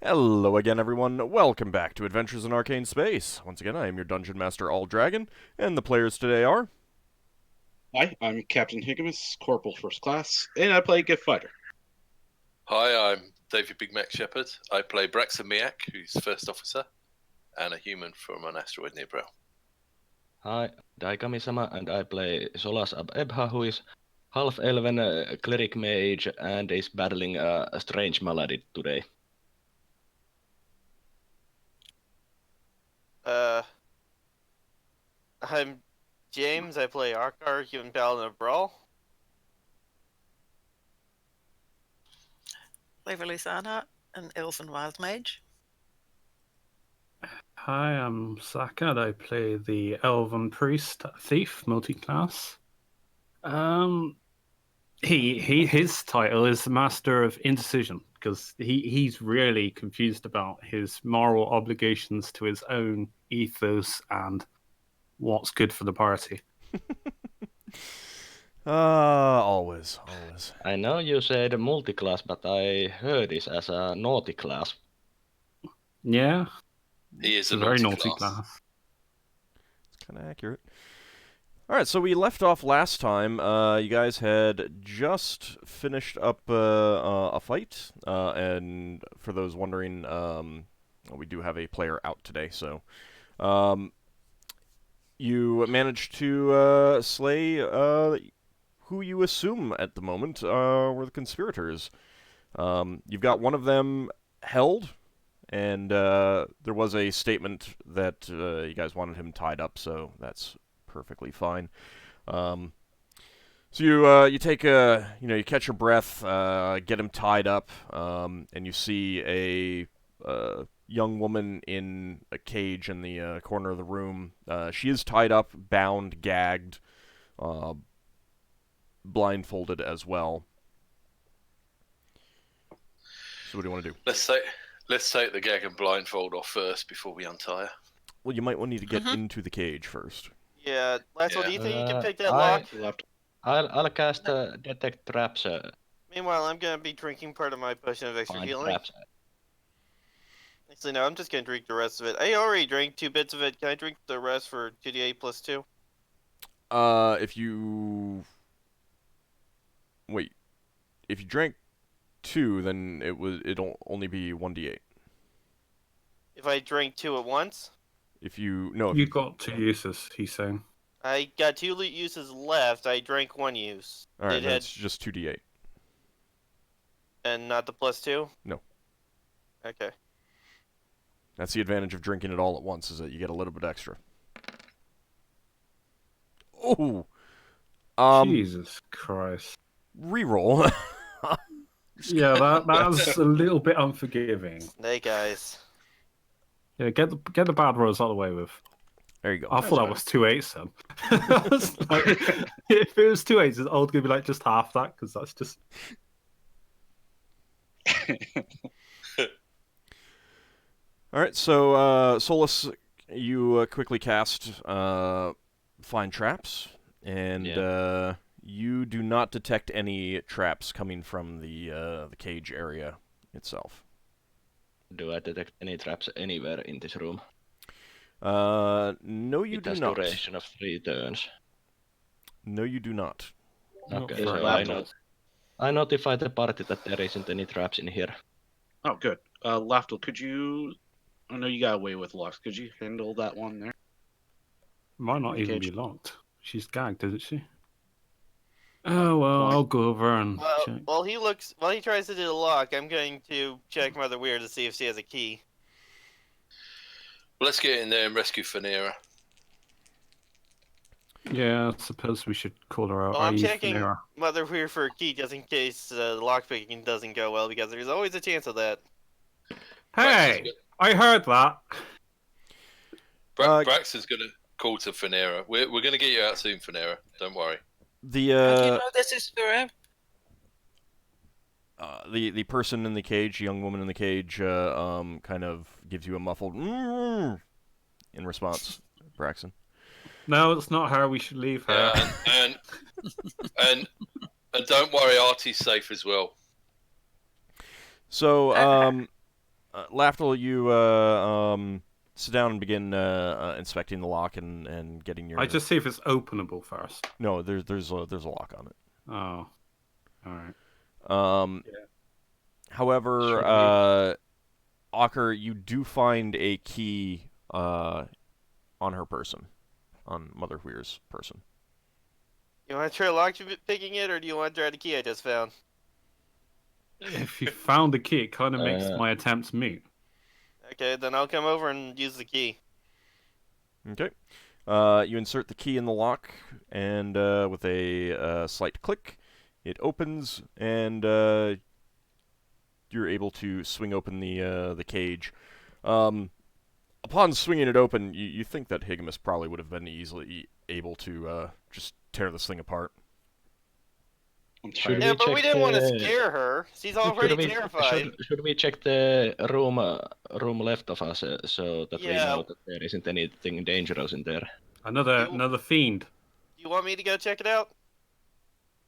Hello again, everyone. Welcome back to Adventures in Arcane Space. Once again, I am your Dungeon Master, AuldDragon, and the players today are... Hi, I'm Captain Higgimus, Corporal First Class, and I play Giff Fighter. Hi, I'm David Big Mac Shepherd. I play Braxon, who's First Officer, and a human from an asteroid near Brel. Hi, Daikami-sama, and I play Solas Ebha, who is half-elven cleric mage and is battling a strange malady today. I'm James. I play Ockar, human paladin of Brawl. Levalithana, an elven wild mage. Hi, I'm Saka, and I play the elven priest thief multi-class. His title is Master of Indecision because he's really confused about his moral obligations to his own ethos and what's good for the party. Always. I know you said multi-class, but I heard this as a naughty class. Yeah, He it's is a very naughty class. It's kind of accurate. Alright, so we left off last time. You guys had just finished up a fight, and for those wondering, we do have a player out today, so... you managed to slay who you assume at the moment were the conspirators. You've got one of them held, and there was a statement that you guys wanted him tied up, so that's perfectly fine. So you take you catch your breath, get him tied up, and you see a young woman in a cage in the corner of the room. She is tied up, bound, gagged, blindfolded as well. So what do you want to do? Let's take the gag and blindfold off first before we untie her. Well, you might need to get into the cage first. Yeah, Lafdul, do you think you can pick that I- lock? I'll cast detect traps. Meanwhile, I'm gonna be drinking part of my potion of extra Find healing. traps. Actually, no, I'm just gonna drink the rest of it. I already drank 2 bits of it. Can I drink the rest for 2d8 plus 2? If you drank 2, then it'll only be 1d8. If I drank 2 at once? You got 2 uses, he's saying. I got 2 uses left. I drank 1 use. Alright, that's just 2d8. And not the plus 2? No. Okay. That's the advantage of drinking it all at once, is that you get a little bit extra. Oh! Jesus Christ. Reroll. Yeah, that's a little bit unforgiving. Hey, guys. Yeah, get the bad rolls out of the way with. There you go. I thought that was 2 8s then. I was like, if it was 2 8s, it's all gonna be like just half that because that's just. Alright, so Solas, you quickly cast Find Traps, and you do not detect any traps coming from the cage area itself. Do I detect any traps anywhere in this room? No, you It do has not. duration of 3 turns. No, you do not. Okay, for so Lafdul. I notify the party that there isn't any traps in here. Oh, good. Lafdul, could you... I know you got away with locks. Could you handle that one there? Might not The even cage. be locked. She's gagged, isn't she? Oh well, I'll go over and check. While he tries to do the lock, I'm going to check Mother Weird to see if she has a key. Let's get in there and rescue Finera. Yeah, I suppose we should call her out. Well, I'm i.e. checking Finera. Mother Weird for a key just in case the lockpicking doesn't go well, because there's always a chance of that. Hey, I heard that. Braxon's gonna call to Finera. We're gonna get you out soon, Finera. Don't worry. How do you know this is for him? The person in the cage, the young woman in the cage, kind of gives you a muffled in response, Braxon. No, it's not her. We should leave her. And don't worry, Artie's safe as well. So, Lafdul, you sit down and begin inspecting the lock and getting your. I just see if it's openable first. No, there's a lock on it. Oh, all right. Yeah. However, Should Ockar, you do find a key on her person, on Mother Weir's person. You want to try lock picking it, or do you want to try the key I just found? If you found the key, it kind of makes my attempts moot. Okay, then I'll come over and use the key. Okay. You insert the key in the lock, and with a slight click, it opens, and you're able to swing open the cage. Upon swinging it open, you think that Higgimus probably would have been easily able to just tear this thing apart. Should Yeah, we but check we didn't want to the- scare her. She's already terrified. Should we check the room left of us so that we Yeah. know that there isn't anything dangerous in there? Another fiend. Do you want me to go check it out?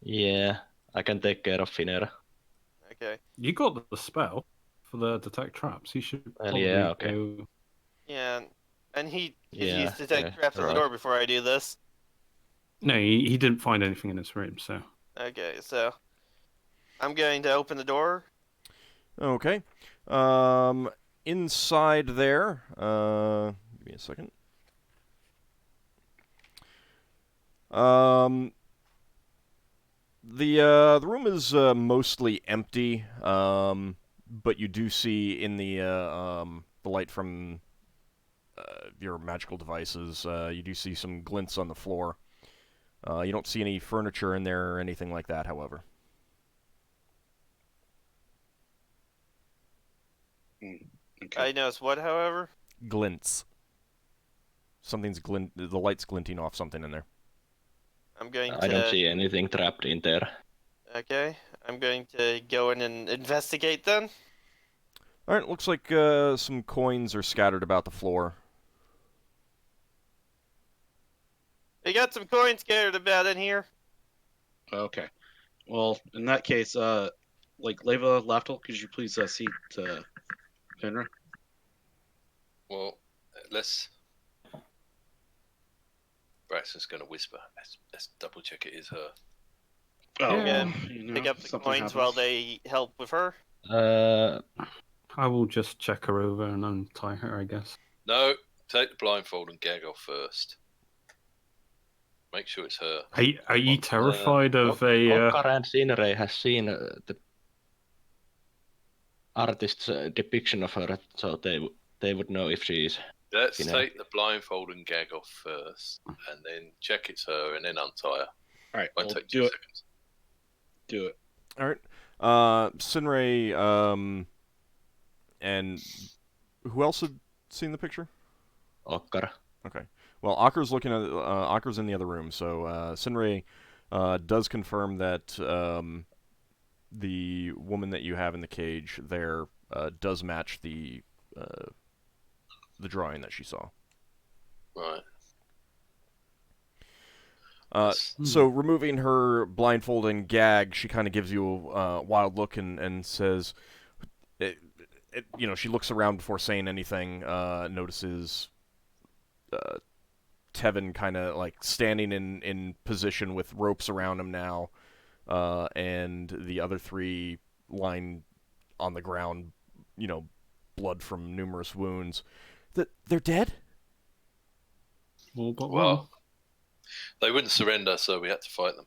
Yeah, I can take care of Finera. Okay. You got the spell for the detect traps. You should Well, probably yeah, okay. go. Yeah, and he's Yeah, used to take yeah, traps at the right. door before I do this. No, he didn't find anything in his room, so. Okay, so I'm going to open the door. Okay. Inside there, give me a second. The room is mostly empty, but you do see in the light from your magical devices, you do see some glints on the floor. You don't see any furniture in there or anything like that, however. Okay. I noticed what, however? Glints. The light's glinting off something in there. I'm going to. I don't see anything trapped in there. Okay, I'm going to go in and investigate then. Alright, looks like some coins are scattered about the floor. We got some coins scattered about in here. Okay. Well, in that case, Leva Lafdul, could you please seat Finra? Well, let's. Braxon's going to whisper. Let's double check it is her. Oh, Yeah, you know, Pick up the something coins happens. while they help with her. I will just check her over and untie her, I guess. No, take the blindfold and gag off first. Make sure it's her. Are you terrified of a? Ockar and Sinrae has seen the artist's depiction of her, so they would know if she is. Let's You know. take the blindfold and gag off first, and then check it's her, and then untie her. All right, Won't well, take do 2 it. seconds. Do it. Alright. Sinrae, and who else had seen the picture? Ockar. Okay. Well, Ockar's looking at Ockar's in the other room, so Sinrae does confirm that the woman that you have in the cage there does match the drawing that she saw. Right. So removing her blindfold and gag, she kind of gives you a wild look and says, she looks around before saying anything, notices Tevin kind of like standing in position with ropes around him now, and the other three lying on the ground, blood from numerous wounds. They're dead? Well, but Well, they wouldn't surrender, so we had to fight them.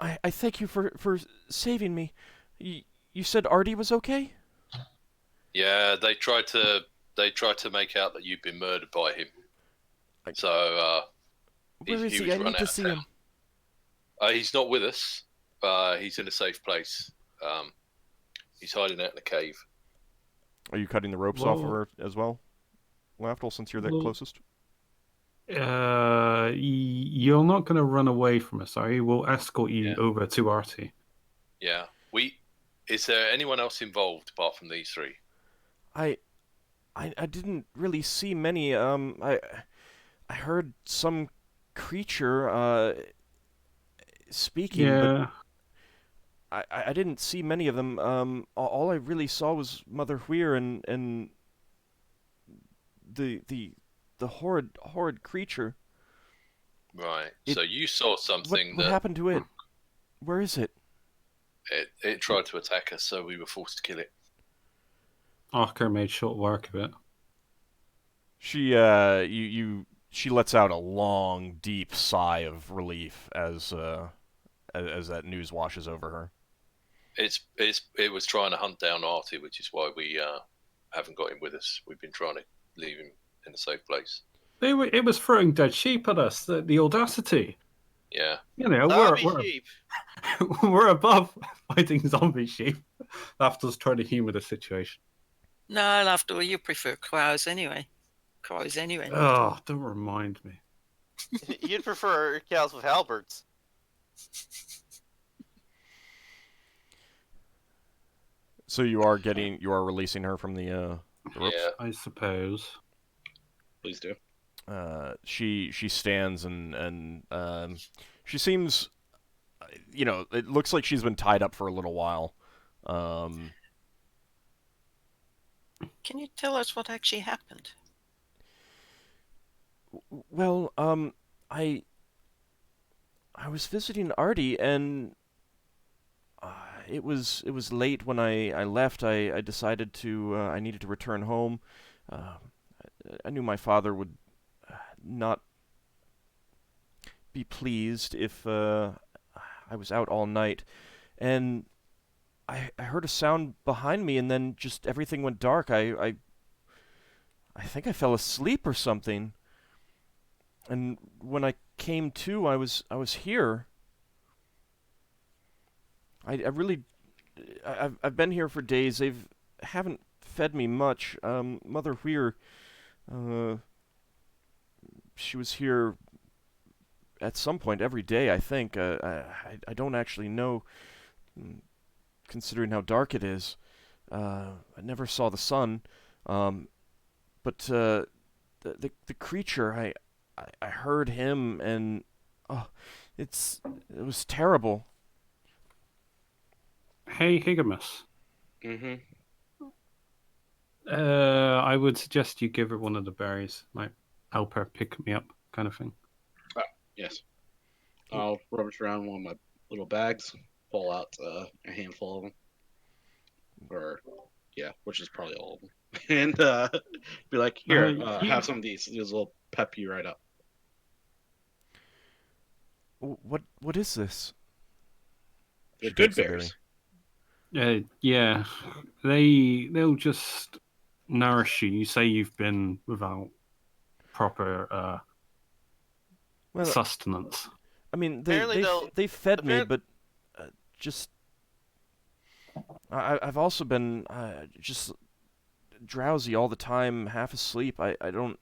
I thank you for saving me. You said Artie was okay? Yeah, they tried to make out that you'd been murdered by him. So Where is he he? was I run need out to of see town. him. He's not with us. He's in a safe place. He's hiding out in a cave. Are you cutting the ropes off of her as well, Lafdul, since you're the closest? You're not going to run away from us, are you? We'll escort you over to Artie. Yeah. Is there anyone else involved apart from these three? I didn't really see many. I heard some creature speaking. Yeah. I didn't see many of them. All I really saw was Mother Huir and the horrid creature. Right. It- So you saw something What that happened to it? Where is it? it tried to attack us, so we were forced to kill it. Ockar made short work of it. She she lets out a long, deep sigh of relief as that news washes over her. It was trying to hunt down Artie, which is why we haven't got him with us. We've been trying to leave him in a safe place. It was throwing dead sheep at us. The audacity. Yeah. You know, Zombie we're sheep. we're above fighting zombie sheep. Lafdul's trying to humour the situation. No, Lafdul, you prefer crows anyway. Crows anyway. Oh, don't remind me. You'd prefer cows with halberds. So you are releasing her from the ropes? Yeah. I suppose. Please do. She stands and she seems, it looks like she's been tied up for a little while. Can you tell us what actually happened? Well, I was visiting Artie, and it was late when I left. I decided I needed to return home. I knew my father would not be pleased if I was out all night, and I heard a sound behind me, and then just everything went dark. I think I fell asleep or something. And when I came to, I was here. I've been here for days. They haven't fed me much. Mother Huir, she was here at some point every day, I think. I don't actually know, considering how dark it is. I never saw the sun. But the creature, I heard him, and it was terrible. Hey, Higgimus. Mm-hmm. I would suggest you give her one of the berries. Might help her pick me up, kind of thing. Yes. I'll rummage around one of my little bags, pull out a handful of them. Which is probably all of them. And be like, here, have some of these. These will pep you right up. What is this? The She good takes the bears. Yeah, they'll just nourish you. You say you've been without proper Well, sustenance. I mean, Apparently they fed me, apparent- but just I've also been just drowsy all the time, half asleep. I don't.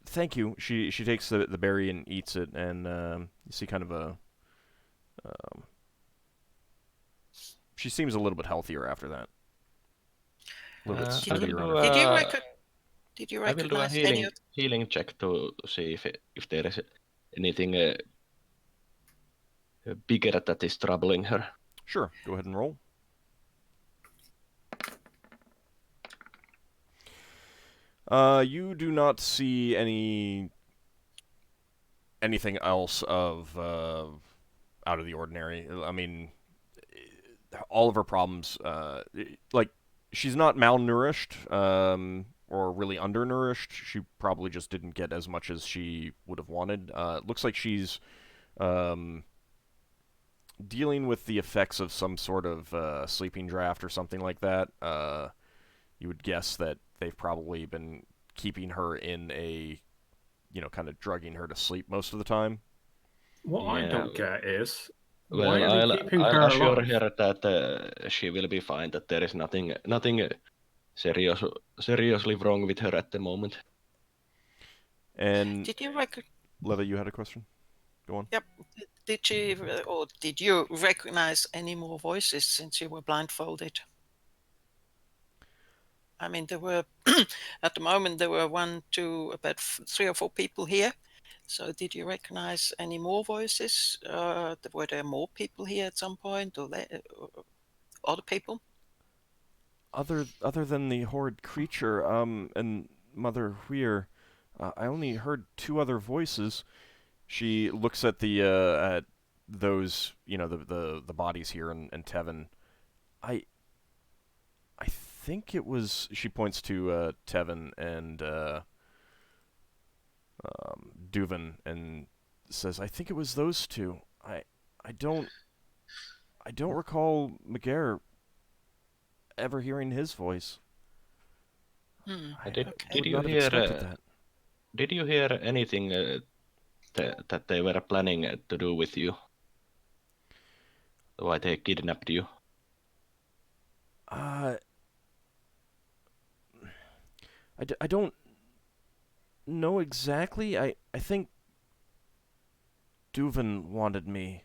Thank you. She takes the berry and eats it, and you see kind of a. She seems a little bit healthier after that. A little bit I will sturdier on do her feet. Did you I will do a recognize any of healing check to see if there is anything bigger that is troubling her. Sure, go ahead and roll. You do not see anything else of out of the ordinary. I mean, all of her problems, like she's not malnourished or really undernourished. She probably just didn't get as much as she would have wanted. It looks like she's dealing with the effects of some sort of sleeping draft or something like that. You would guess that they've probably been keeping her in a, kind of drugging her to sleep most of the time. What I Yeah. don't get is Well, why are they keeping I'll her assure alive? her that she will be fine. That there is nothing seriously wrong with her at the moment. And Did you Leva, you had a question? Go on. Yep. Did you recognize any more voices since you were blindfolded? I mean, there were at the moment there were 1, 2, about 3 or 4 people here. So did you recognize any more voices? Were there more people here at some point, or other people? Other than the horrid creature, and Mother Weir, I only heard 2 other voices. She looks at at those, the bodies here and Tevin. I I think it was. She points to Tevin and Duvan and says, "I think it was those 2. I don't recall McGare ever hearing his voice. Did, Okay. did Would you not have hear? expected that." Did you hear anything that they were planning to do with you? Why they kidnapped you? I don't know exactly. I think Duvan wanted me.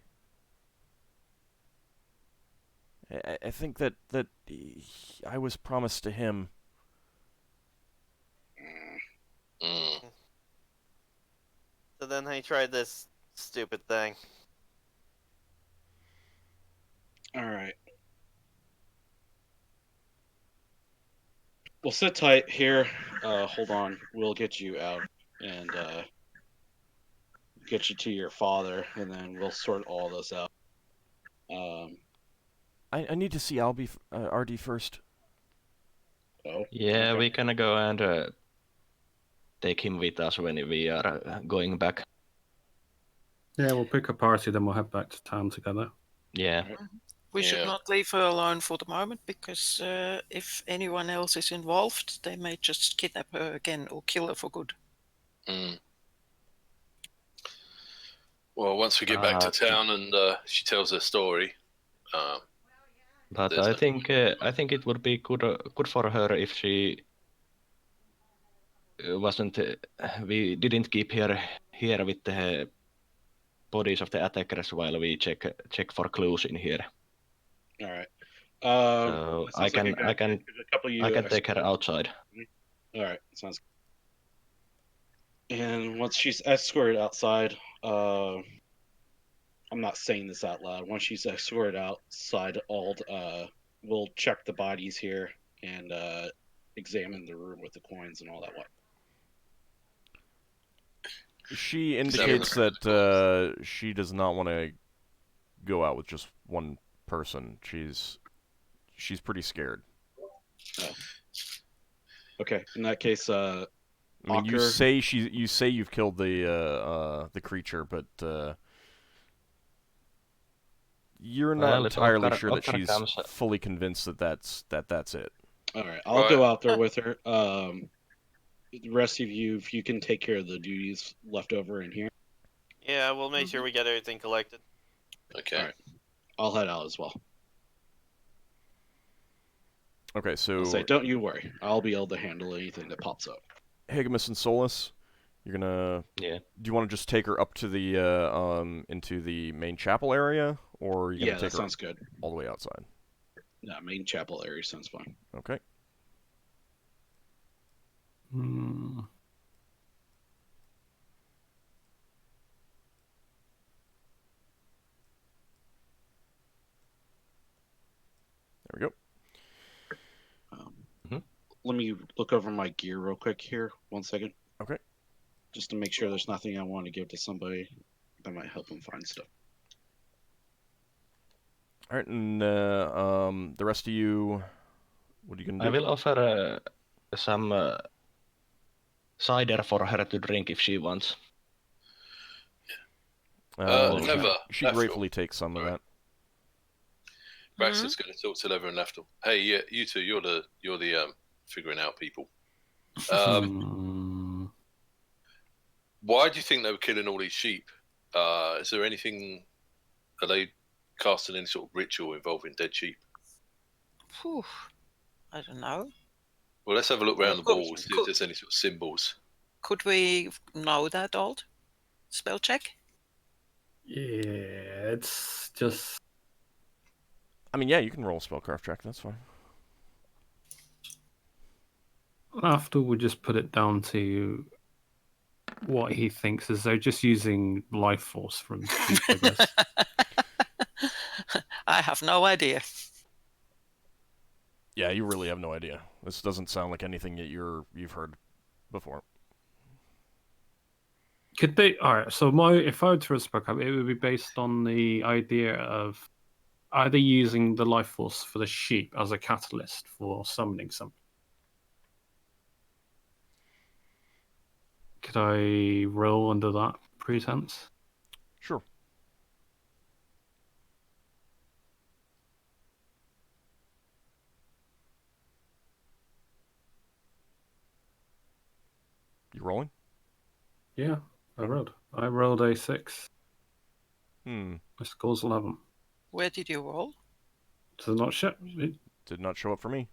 I think that I was promised to him. Mm. So then he tried this stupid thing. All right. Well, sit tight here. Hold on. We'll get you out and get you to your father, and then we'll sort all this out. I need to see RD first. Oh. Yeah, okay. we can go and take him with us when we are going back. Yeah, we'll pick a party, then we'll head back to town together. Yeah. We should Yeah. not leave her alone for the moment, because if anyone else is involved, they may just kidnap her again or kill her for good. Mm. Well, once we get back to town and she tells her story, But there's I no think it would be good for her if she wasn't. We didn't keep her here with the bodies of the attackers while we check for clues in here. All right. So that sounds like a good idea, 'cause a couple of you I can take her outside. All right, sounds good. And once she's escorted outside, I'm not saying this out loud. Once she's escorted outside, we'll check the bodies here and examine the room with the coins and all that. She Examine indicates the that she does not want to go out with just one person. She's pretty scared. Okay, in that case, I mean, you Ockar- say you've killed the creature, but you're not Well, if entirely Ockar- sure that Ockar she's comes- fully convinced that that's it. all right, I'll go out there with her. The rest of you, if you can take care of the duties left over in here, Yeah, we'll make sure we get everything collected. Okay. All right. I'll head out as well. Okay, so I'll say, don't you worry. I'll be able to handle anything that pops up. Higgimus and Solas, you're gonna. Yeah. Do you want to just take her up to the into the main chapel area, or are you gonna Yeah, take that her sounds good. all the way outside? Yeah, main chapel area sounds fine. Okay. There we go. Let me look over my gear real quick here. 1 second. Okay. Just to make sure there's nothing I want to give to somebody that might help them find stuff. All right, and the rest of you, what are you gonna do? I will offer some cider for her to drink if she wants. Never. She Lafdul. gratefully takes some of that. Braxon's going to talk to Lever and Lafdul. Hey, yeah, you two, you're the figuring out people. Why do you think they were killing all these sheep? Is there anything? Are they casting any sort of ritual involving dead sheep? Whew. I don't know. Well, let's have a look around the Could- wall and see if could- there's any sort of symbols. Could we know that, Old? Spell check? Yeah, it's just. I mean, yeah, you can roll a spellcraft check. That's fine. After we just put it down to what he thinks is they're just using life force from sheep, I guess. I have no idea. Yeah, you really have no idea. This doesn't sound like anything that you've heard before. Could they? All right. So if I were to respect it would be based on the idea of either using the life force for the sheep as a catalyst for summoning something. Could I roll under that pretense? Sure. You rolling? Yeah, I rolled. I rolled a 6. My score's 11. Where did you roll? Does not show. Did not show up for me.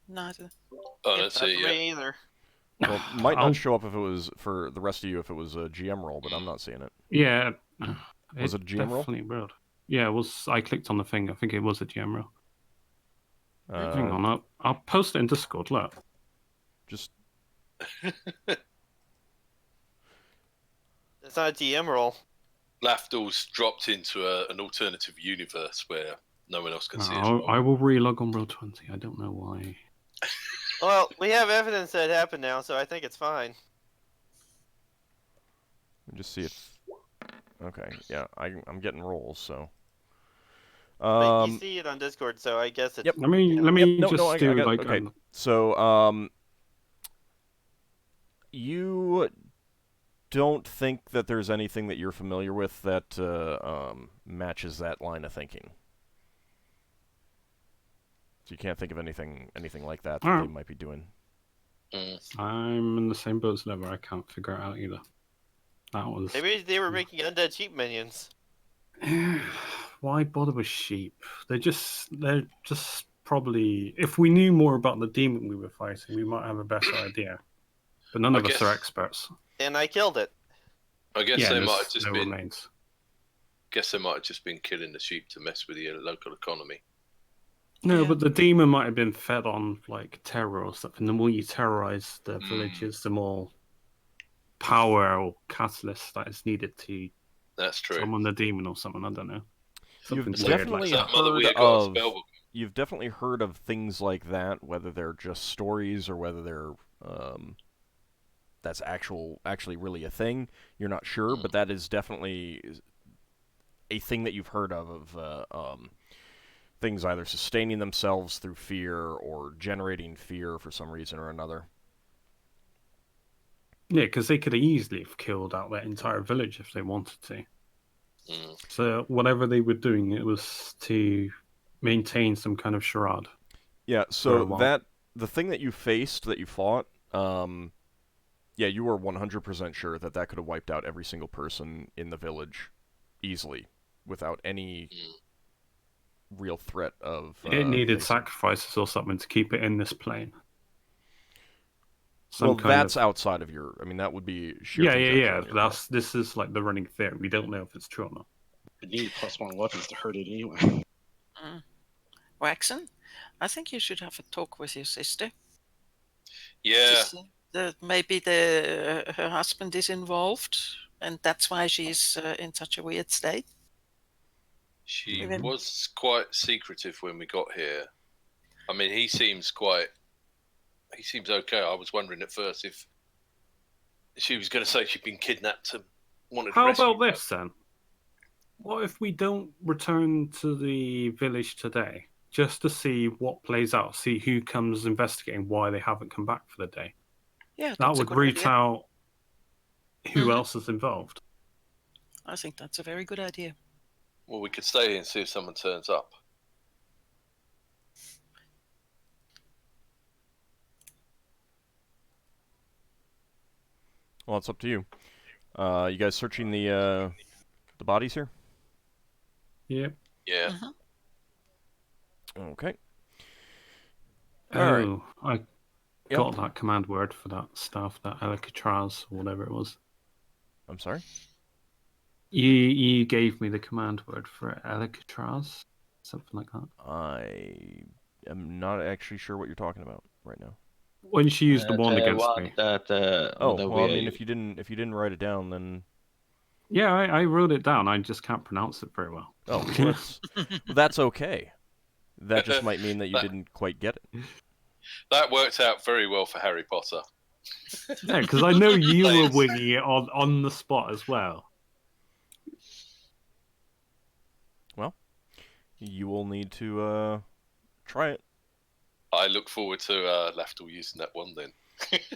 Neither. Oh, Yep, let's not see. for Yeah. me either. Well, it might not show up if it was for the rest of you if it was a GM roll, but I'm not seeing it. Yeah. Was it a GM roll? Definitely rolled. Yeah, it was. I clicked on the thing. I think it was a GM roll. Hang on, I'll post it in Discord. Look. Just It's not a DM roll. Lafdul's dropped into an alternative universe where no one else can see his I roll. will relog on Roll20. I don't know why. Well, we have evidence that it happened now, so I think it's fine. let me just see if. Okay, yeah, I'm getting rolls, so. But you see it on Discord, so I guess it's. Yep. Let me no, just no, I do got, like okay. So, you don't think that there's anything that you're familiar with that matches that line of thinking. So you can't think of anything like that they might be doing. I'm in the same boat as ever. I can't figure it out either. That was. Maybe they were making undead sheep minions. Why bother with sheep? They're just probably. If we knew more about the demon we were fighting, we might have a better idea. But none of us are experts. And I killed it. I guess they might have just no been. Remains. Guess they might have just been killing the sheep to mess with the local economy. No, Yeah. but the demon might have been fed on like terror or something. The more you terrorize the villages, the more power or catalyst that is needed to That's true. summon the demon or something. I don't know. You've Something weird definitely like that. You've definitely heard of things like that, whether they're just stories or whether they're that's actually really a thing. You're not sure, but that is definitely a thing that you've heard of things either sustaining themselves through fear or generating fear for some reason or another. Yeah, because they could have easily have killed out their entire village if they wanted to. So whatever they were doing, it was to maintain some kind of charade. Yeah, so the thing that you faced, that you fought, yeah, you were 100% sure that could have wiped out every single person in the village easily without any real threat of. It needed sacrifices or something to keep it in this plane. That's outside of your. I mean, that would be sheer. Yeah. This is like the running theory. We don't know if it's true or not. You need +1 weapons to hurt it anyway. Braxon, I think you should have a talk with your sister. Yeah. Maybe her husband is involved, and that's why she's in such a weird state. She was quite secretive when we got here. I mean, he seems okay. I was wondering at first if she was going to say she'd been kidnapped and wanted to rescue. How about this then? What if we don't return to the village today, just to see what plays out, see who comes investigating why they haven't come back for the day? Yeah, that would root out who else is involved. I think that's a very good idea. Well, we could stay here and see if someone turns up. Well, it's up to you. You guys searching the bodies here? Yep. Yeah. Okay. All right. I got that command word for that stuff, that Alcatraz or whatever it was. I'm sorry? You gave me the command word for Alcatraz, something like that. I am not actually sure what you're talking about right now. When she used the wand The against one me. that Oh, the well, I weird- mean, if you didn't write it down, then Yeah, I wrote it down. I just can't pronounce it very well. well, that's okay. That just might mean that you didn't quite get it. That worked out very well for Harry Potter. Yeah, because I know you were Players. winging it on the spot as well. You will need to try it. I look forward to Lafdul using that one then.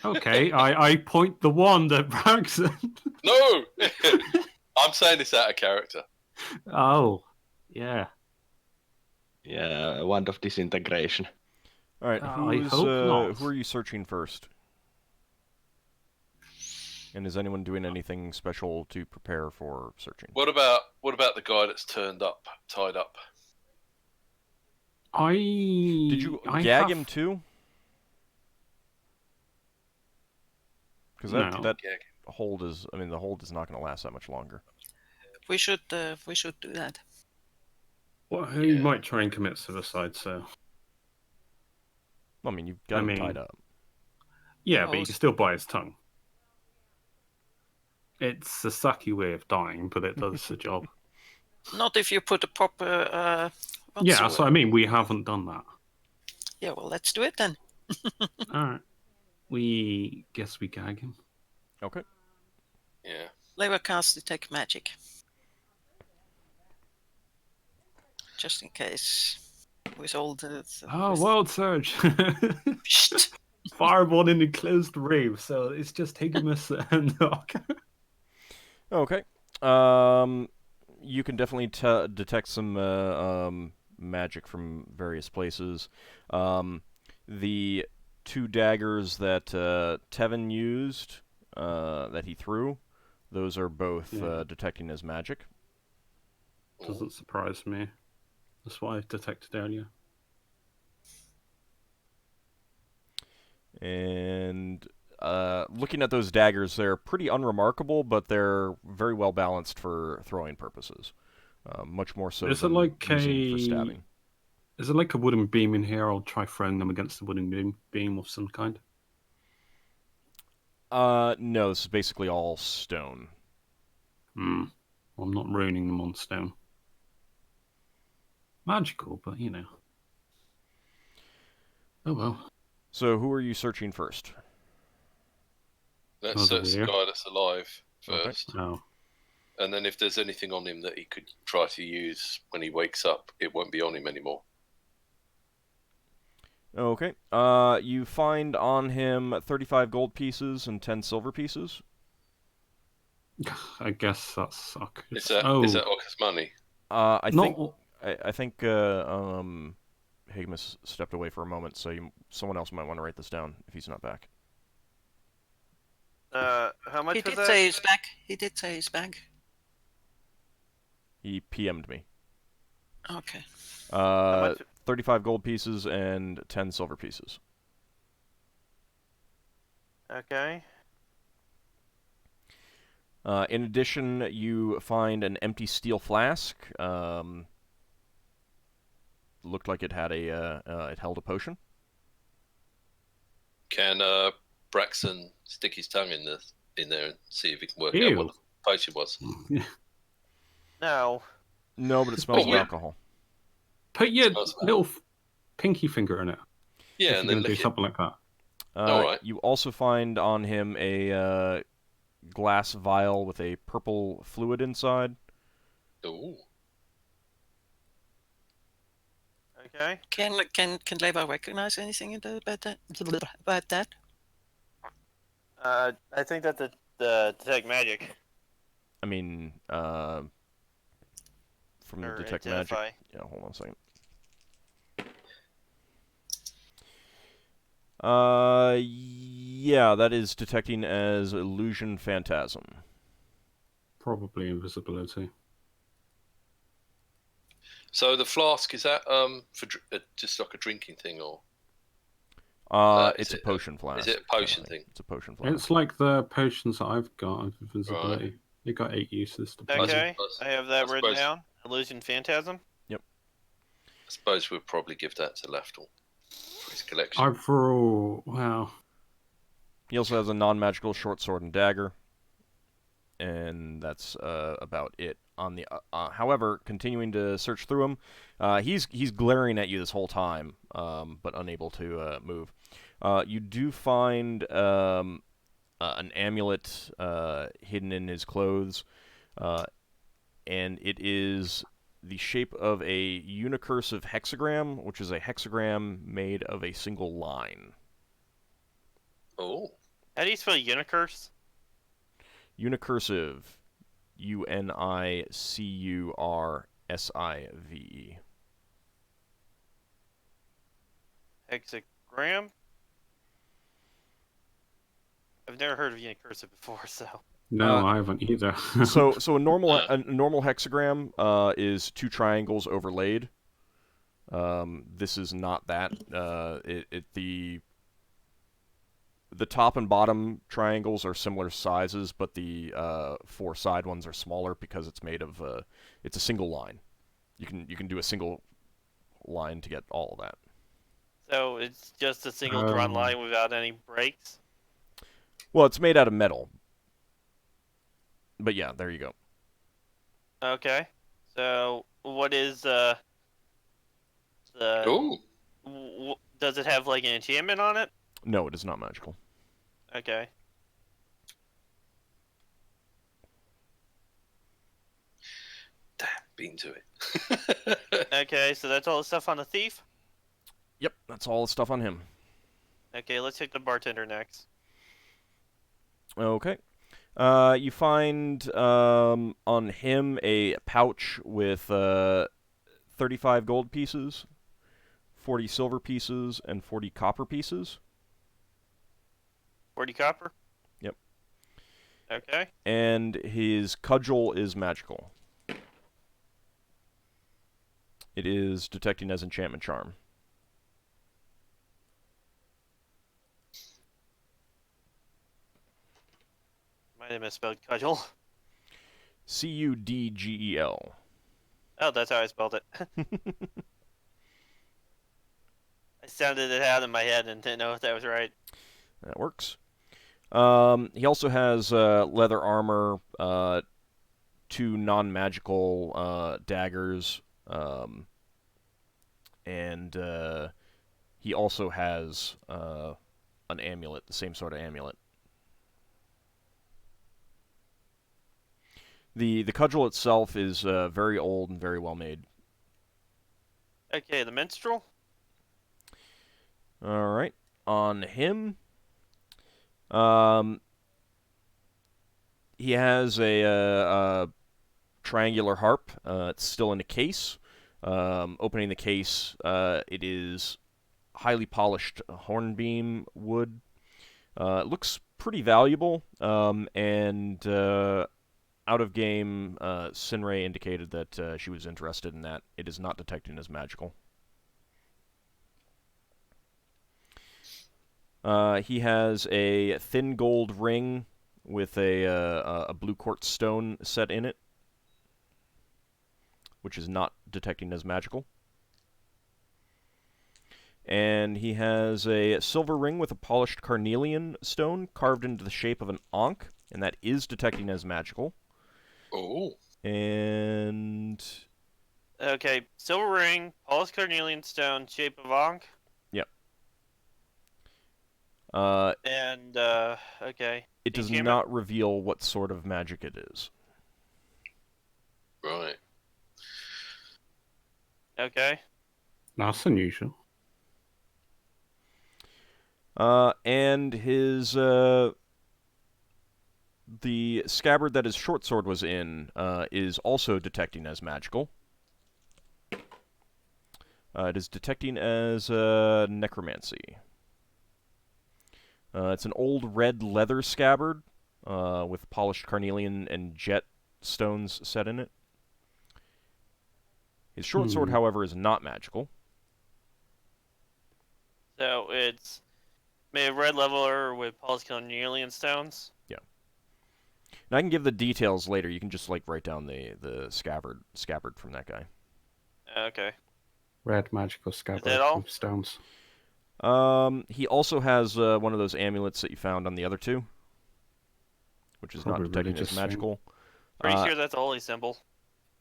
Okay, I point the wand at Braxon. No! I'm saying this out of character. Oh, yeah. Yeah, a wand of disintegration. All right, I hope not. who are you searching first? And is anyone doing anything special to prepare for searching? What about the guy that's turned up, tied up? Did Did you gag him too? Because No. that Gag. hold is, I mean, the hold is not going to last that much longer. We should do that. Well, he might try and commit suicide, so... I mean, you've got him tied up. Yeah, Oh, but you can still bite his tongue. It's a sucky way of dying, but it does the job. Not if you put a proper. Yeah, that's what I mean. We haven't done that. Yeah, well, let's do it then. Alright. We guess we gag him. Okay. Yeah. Lever cast detect magic. Just in case. With all the. Oh, with- Wild Surge! Psst. Fireball in enclosed rave, so it's just Higgimus and Ockar. Okay. You can definitely detect some magic from various places. The two daggers that Tevin used, that he threw, those are both detecting as magic. Doesn't surprise me. That's what I detected earlier. And looking at those daggers, they're pretty unremarkable, but they're very well balanced for throwing purposes. Much more so Is it than like using for a- stabbing. Is it like a wooden beam in here? I'll try throwing them against the wooden beam of some kind. No, this is basically all stone. Well, I'm not ruining them on stone. Magical, but you know. Oh well. So who are you searching first? Let's Another search the weird. guy that's alive Okay. first. Oh. And then if there's anything on him that he could try to use when he wakes up, it won't be on him anymore. Okay. You find on him 35 gold pieces and 10 silver pieces. I guess that sucks. Is that oh, Ocker's money? I not, think Higgimus stepped away for a moment, so someone else might want to write this down if he's not back. How much He was did that? say he's back. He did say he's back. He PM'd me. Okay. much- 35 gold pieces and 10 silver pieces. Okay. In addition, you find an empty steel flask. Looked like it had it held a potion. Can Braxon stick his tongue in there and see if he can work out Ew. what the potion was? No. No, but it smells of yeah. alcohol. Put your Smells bad. little pinky finger in it. Yeah, if and you're then gonna do lick it. something like that. Alright. You also find on him a glass vial with a purple fluid inside. Ooh. Okay. Can Lever recognize anything about that? About that? I think that's the detect magic I mean, from the or detect identify. magic. Yeah, hold on a second. Yeah, that is detecting as illusion phantasm. Probably invisibility. So the flask, is that for just like a drinking thing, or It's is a it potion flask. is it a potion I think. thing? It's a potion flask. It's like the potions that I've got of invisibility. You got 8 uses to play. Okay. I have that I written suppose- down. Illusion phantasm. I suppose we'll probably give that to Lafdul. his collection. Wow. He also has a non-magical short sword and dagger, and that's about it. On the however, continuing to search through him, he's glaring at you this whole time, but unable to move. You do find an amulet hidden in his clothes, and it is the shape of a unicursive hexagram, which is a hexagram made of a single line. Oh. How do you spell unicurse? Unicursive. UNICURSIVE. Hexagram? I've never heard of unicursive before, so. No, I haven't either. So a normal hexagram is two triangles overlaid. This is not that. The top and bottom triangles are similar sizes, but the four side ones are smaller because it's made of it's a single line. You can do a single line to get all of that. So it's just a single drawn line without any breaks? Well, it's made out of metal. But yeah, there you go. Okay. So what is Ooh. does it have like an enchantment on it? No, it is not magical. Okay. Damn, beaten to it. Okay, so that's all the stuff on the thief? Yep, that's all the stuff on him. Okay, let's hit the bartender next. Okay. You find on him a pouch with 35 gold pieces, 40 silver pieces, and 40 copper pieces. 40 copper? Yep. Okay. And his cudgel is magical. It is detecting as enchantment charm. Might have misspelled cudgel. Cudgel. Oh, that's how I spelled it. I sounded it out in my head and didn't know if that was right. That works. He also has leather armor, two non-magical daggers, and he also has an amulet, the same sort of amulet. The cudgel itself is very old and very well made. Okay, the minstrel? Alright. On him, he has a triangular harp. It's still in a case. Opening the case, it is highly polished hornbeam wood. It looks pretty valuable, and out of game, Sinrae indicated that she was interested in that. It is not detecting as magical. He has a thin gold ring with a blue quartz stone set in it, which is not detecting as magical. And he has a silver ring with a polished carnelian stone carved into the shape of an ankh, and that is detecting as magical. Oh. And Okay, silver ring, polished carnelian stone, shape of ankh. Yep. And, okay. It does Enchantment? not reveal what sort of magic it is. Right. Okay. That's unusual. And his the scabbard that his short sword was in is also detecting as magical. It is detecting as necromancy. It's an old red leather scabbard with polished carnelian and jet stones set in it. His short sword, however, is not magical. So it's made of red leather with polished carnelian stones. Yeah. And I can give the details later. You can just like write down the scabbard from that guy. Okay. Red magical scabbard that all? with stones. He also has one of those amulets that you found on the other two, which is Probably not detecting religious as thing. magical. Pretty sure that's a holy symbol.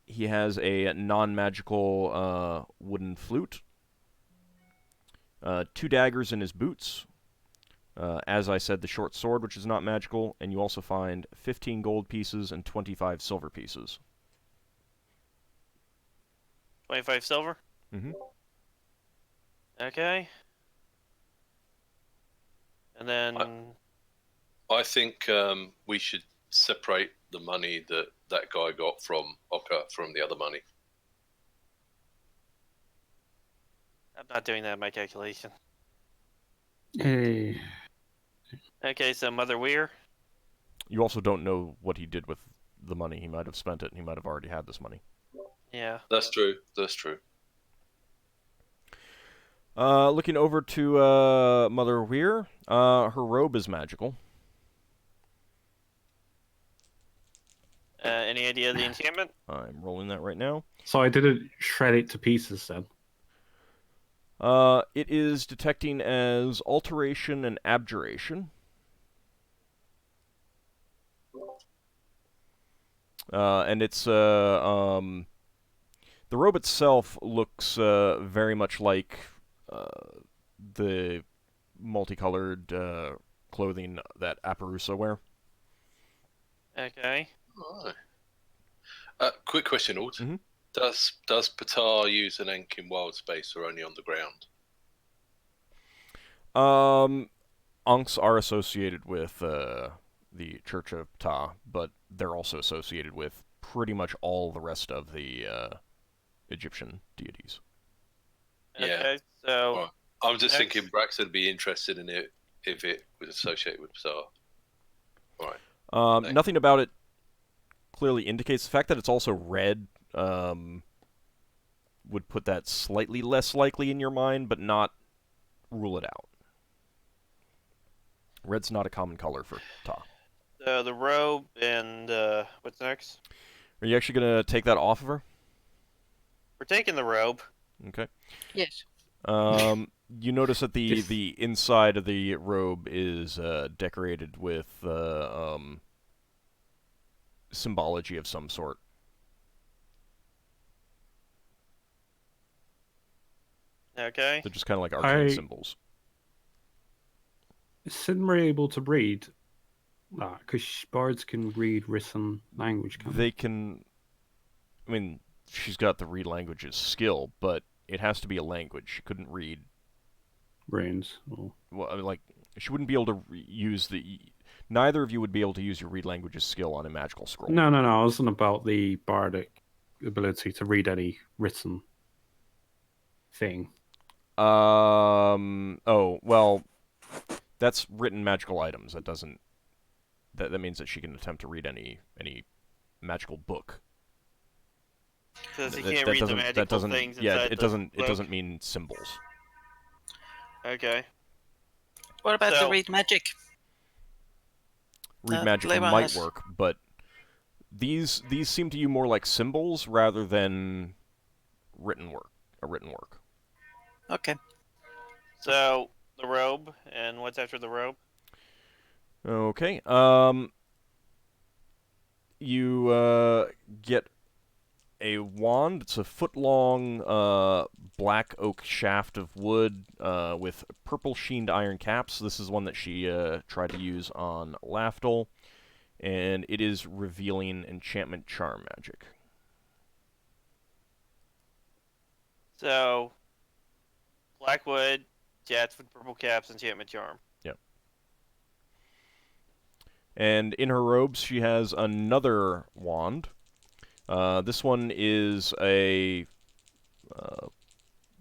He has a non-magical wooden flute. 2 daggers in his boots. As I said, the short sword, which is not magical, and you also find 15 gold pieces and 25 silver pieces. 25 silver. Mm-hmm. Okay. And then I think we should separate the money that guy got from Ockar from the other money. I'm not doing that in my calculation. Hey. Okay, so Mother Weir. You also don't know what he did with the money. He might have spent it, and he might have already had this money. Yeah. That's true. That's true. Looking over to Mother Weir, her robe is magical. Any idea of the enchantment? I'm rolling that right now. So I didn't shred it to pieces then. It is detecting as alteration and abjuration. And it's the robe itself looks very much like the multicolored clothing that Aparusa wear. Okay. Right. Quick question, Ald. Mhm. Does Patar use an Enk in wild space or only on the ground? Unks are associated with the Church of Ta, but they're also associated with pretty much all the rest of the Egyptian deities. Yeah. Okay, so Right. I'm just next- thinking Braxon would be interested in it if it was associated with Patar. Right. Thanks. Nothing about it clearly indicates the fact that it's also red. Would put that slightly less likely in your mind, but not rule it out. Red's not a common color for Ta. the robe and what's next? Are you actually going to take that off of her? We're taking the robe. Okay. Yes. You notice that the inside of the robe is decorated with symbology of some sort. Okay. They're just kind of like arcane I- symbols. Is Sinrae able to read that? Because bards can read written language, can't They can... I mean, she's got the read languages skill, but it has to be a language. She couldn't read... Runes. Or... Well, I mean, like, she wouldn't be able to use the... Neither of you would be able to use your read languages skill on a magical scroll. No. I wasn't about the bardic ability to read any written thing. Oh, well... That's written magical items. That doesn't... That means that she can attempt to read any magical book. Because he That- can't that read the doesn't- that magical doesn't- things Yeah, inside it the doesn't. It cloak. doesn't mean symbols. Okay. What about So- the read magic? Read magic Leva might has- work, but these seem to you more like symbols rather than written work. A written work. Okay. So the robe and what's after the robe? Okay. You get a wand. It's a foot-long black oak shaft of wood with purple sheened iron caps. This is one that she tried to use on Lafdul, and it is revealing enchantment charm magic. So Blackwood, jats with purple caps, enchantment charm. Yep. And in her robes, she has another wand. This one is a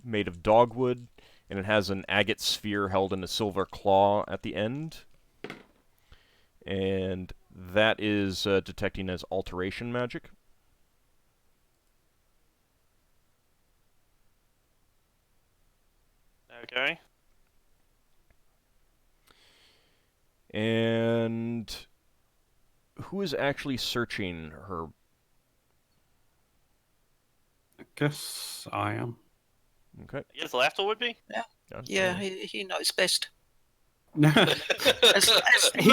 made of dogwood, and it has an agate sphere held in a silver claw at the end. And that is detecting as alteration magic. Okay. And who is actually searching her? I guess I am. Okay. I guess Lafdul would be. Yeah, he knows best. He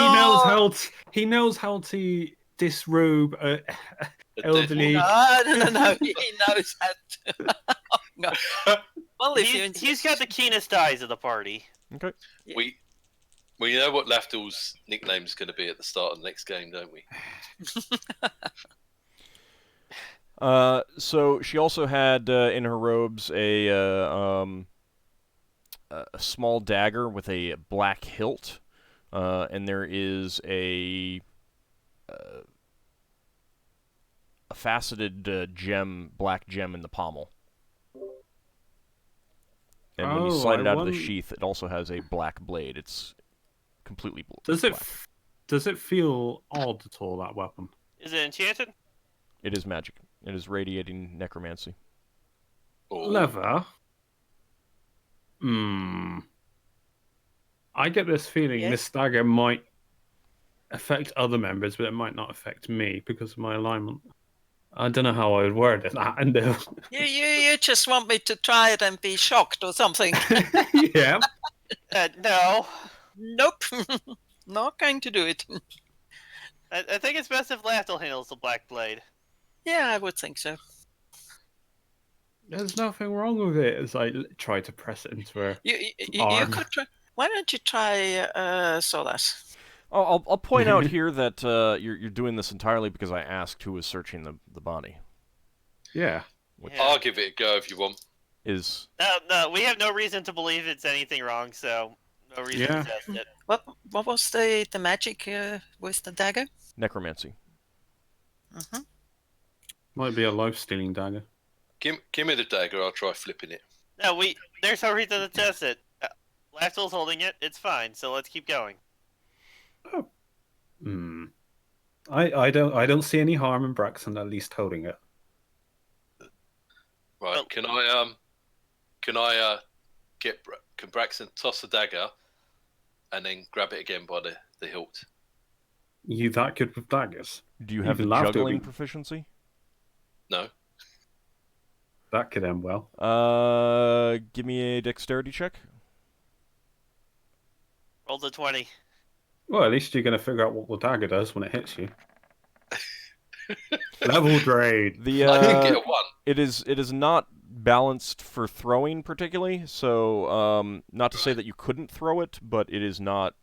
knows how to disrobe A elderly. No, he knows that. No. Well, if you He's got the keenest eyes of the party. Okay. We know what Lafdul's nickname is going to be at the start of the next game, don't we? So she also had in her robes a small dagger with a black hilt, and there is a faceted black gem in the pommel. And when you slide it out of the sheath, it also has a black blade. It's completely black. Does it feel odd at all, that weapon? Is it enchanted? It is magic. It is radiating necromancy. Leather. I get this feeling this dagger might affect other members, but it might not affect me because of my alignment. I don't know how I would word it. You just want me to try it and be shocked or something. Yeah. No. Nope. Not going to do it. I think it's best if Lafdul handles the black blade. Yeah, I would think so. There's nothing wrong with it as I try to press it into her You could try. Why don't you try Solas? I'll point out here that you're doing this entirely because I asked who was searching the body. Yeah. I'll give it a go if you want. No, we have no reason to believe it's anything wrong, so no reason to test it. What was the magic with the dagger? Necromancy. Mm-hmm. Might be a life-stealing dagger. Give me the dagger, I'll try flipping it. No, there's no reason to test it. Lafdul's holding it, it's fine, so let's keep going. Oh. I don't see any harm in Braxon at least holding it. Right, can Braxon toss the dagger and then grab it again by the hilt? You that good with daggers? Do you have the juggling proficiency? No. That could end well. Give me a dexterity check. Roll the 20. Well, at least you're going to figure out what the dagger does when it hits you. Level drain. I didn't get a 1. It is not balanced for throwing particularly, so not to say that you couldn't throw it, but it is not.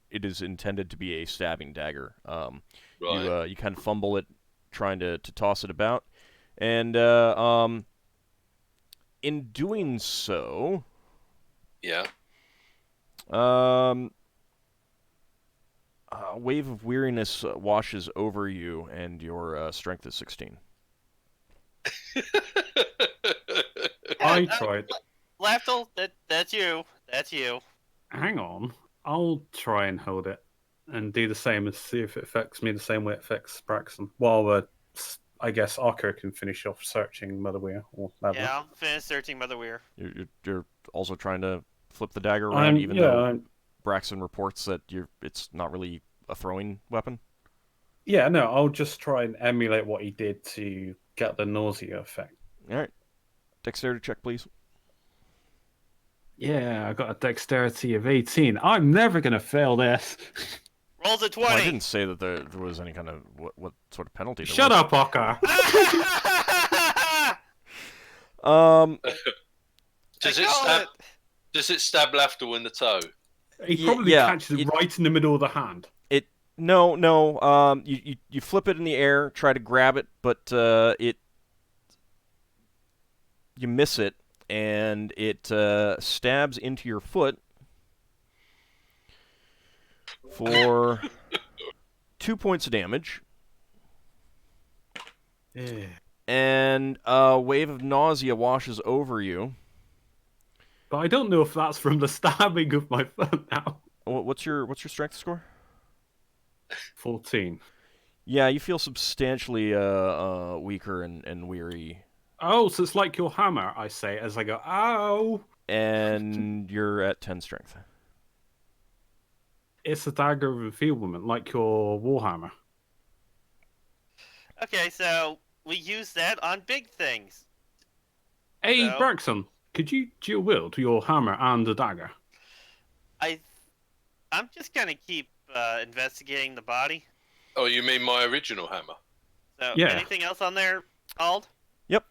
It is intended to be a stabbing dagger. Right. You kind of fumble it, trying to toss it about, and in doing so, a wave of weariness washes over you, and your strength is 16. I tried. Lafdul, that's you. That's you. Hang on. I'll try and hold it and do the same and see if it affects me the same way it affects Braxon. While I guess Ockar can finish off searching Motherweir or Leather. Yeah, I'll finish searching Motherweir. You're also trying to flip the dagger around, even though Braxon reports that it's not really a throwing weapon. Yeah, no, I'll just try and emulate what he did to get the nausea effect. All right. Dexterity check, please. Yeah, I got a dexterity of 18. I'm never going to fail this. Rolls a 20. Well, I didn't say that there was any kind of what sort of penalty there Shut was. up, Ockar. Does it stab Lafdul in the toe? He probably catches it right in the middle of the hand. No. You flip it in the air, try to grab it, but you miss it, and it stabs into your foot for 2 points of damage. Yeah. And a wave of nausea washes over you. But I don't know if that's from the stabbing of my foot now. What's your strength score? 14. Yeah, you feel substantially weaker and weary. Oh, so it's like your hammer, I say, as I go, ow! And you're at 10 strength. It's a dagger of enfeeblement, like your warhammer. Okay, so we use that on big things. Hey, So- Braxon, could you dual wield your hammer and a dagger? I'm just gonna keep investigating the body. Oh, you mean my original hammer? So, Yeah. anything else on there, Ald? Yep.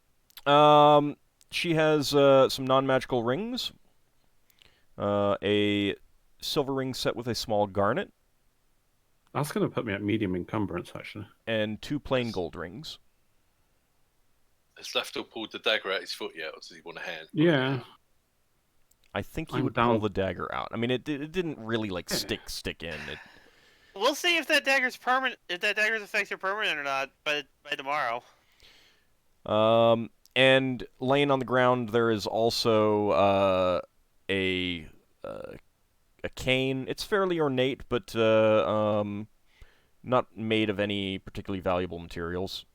She has some non-magical rings. A silver ring set with a small garnet, That's going to put me at medium encumbrance, actually. and 2 plain gold rings. Has Lafdul pulled the dagger out his foot yet, or does he want a hand? Yeah. I think he I'm would down. pull the dagger out. I mean, it didn't really like stick in. We'll see if that dagger's permanent. If that dagger's effects are permanent or not by tomorrow. And laying on the ground there is also a cane. It's fairly ornate, but not made of any particularly valuable materials.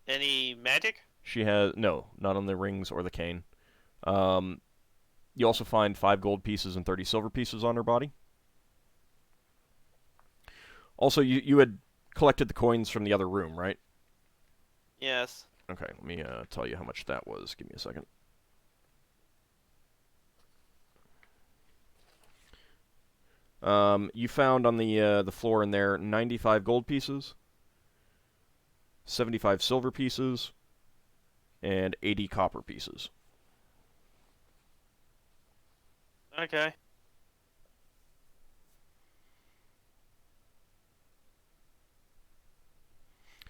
Any magic? She has no, not on the rings or the cane. You also find 5 gold pieces and 30 silver pieces on her body. Also, you had collected the coins from the other room, right? Yes. Okay, let me tell you how much that was. Give me a second. You found on the floor in there 95 gold pieces, 75 silver pieces, and 80 copper pieces. Okay.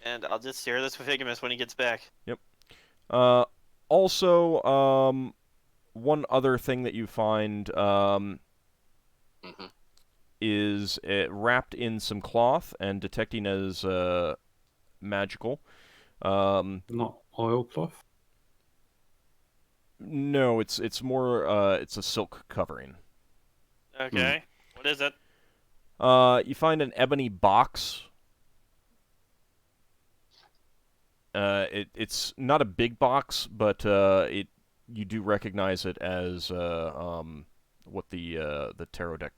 And I'll just share this with Higgimus when he gets back. Yep. Also, one other thing that you find is wrapped in some cloth and detecting as magical. Not oilcloth? No, it's more it's a silk covering. Okay. What is it? You find an ebony box. It's not a big box, but you do recognize it as what the tarot deck.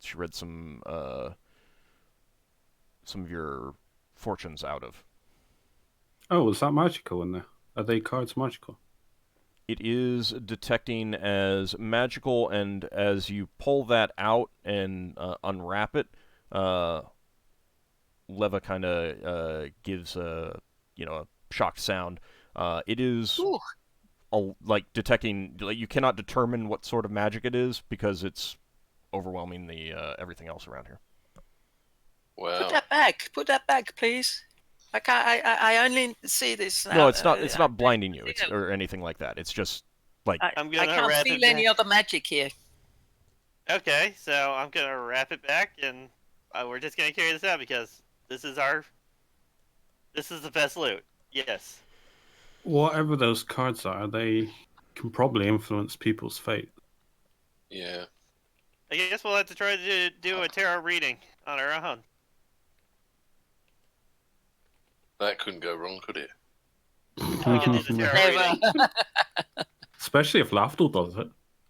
She read some of your fortunes out of. Oh, is that magical in there? Are they cards magical? It is detecting as magical, and as you pull that out and unwrap it, Leva kind of gives a shocked sound. It is like detecting. Like, you cannot determine what sort of magic it is because it's overwhelming the everything else around here. Wow. Put that back, please. I can't. I only see this now. No, it's not. It's not blinding you. It's or anything like that. It's just like I I'm gonna can't wrap feel it any back. other magic here. Okay, so I'm gonna wrap it back, and we're just gonna carry this out because this is the best loot. Yes. Whatever those cards are, they can probably influence people's fate. Yeah. I guess we'll have to try to do a tarot reading on our own. That couldn't go wrong, could it? We can do the tarot reading. Never. Especially if Lafdul does it.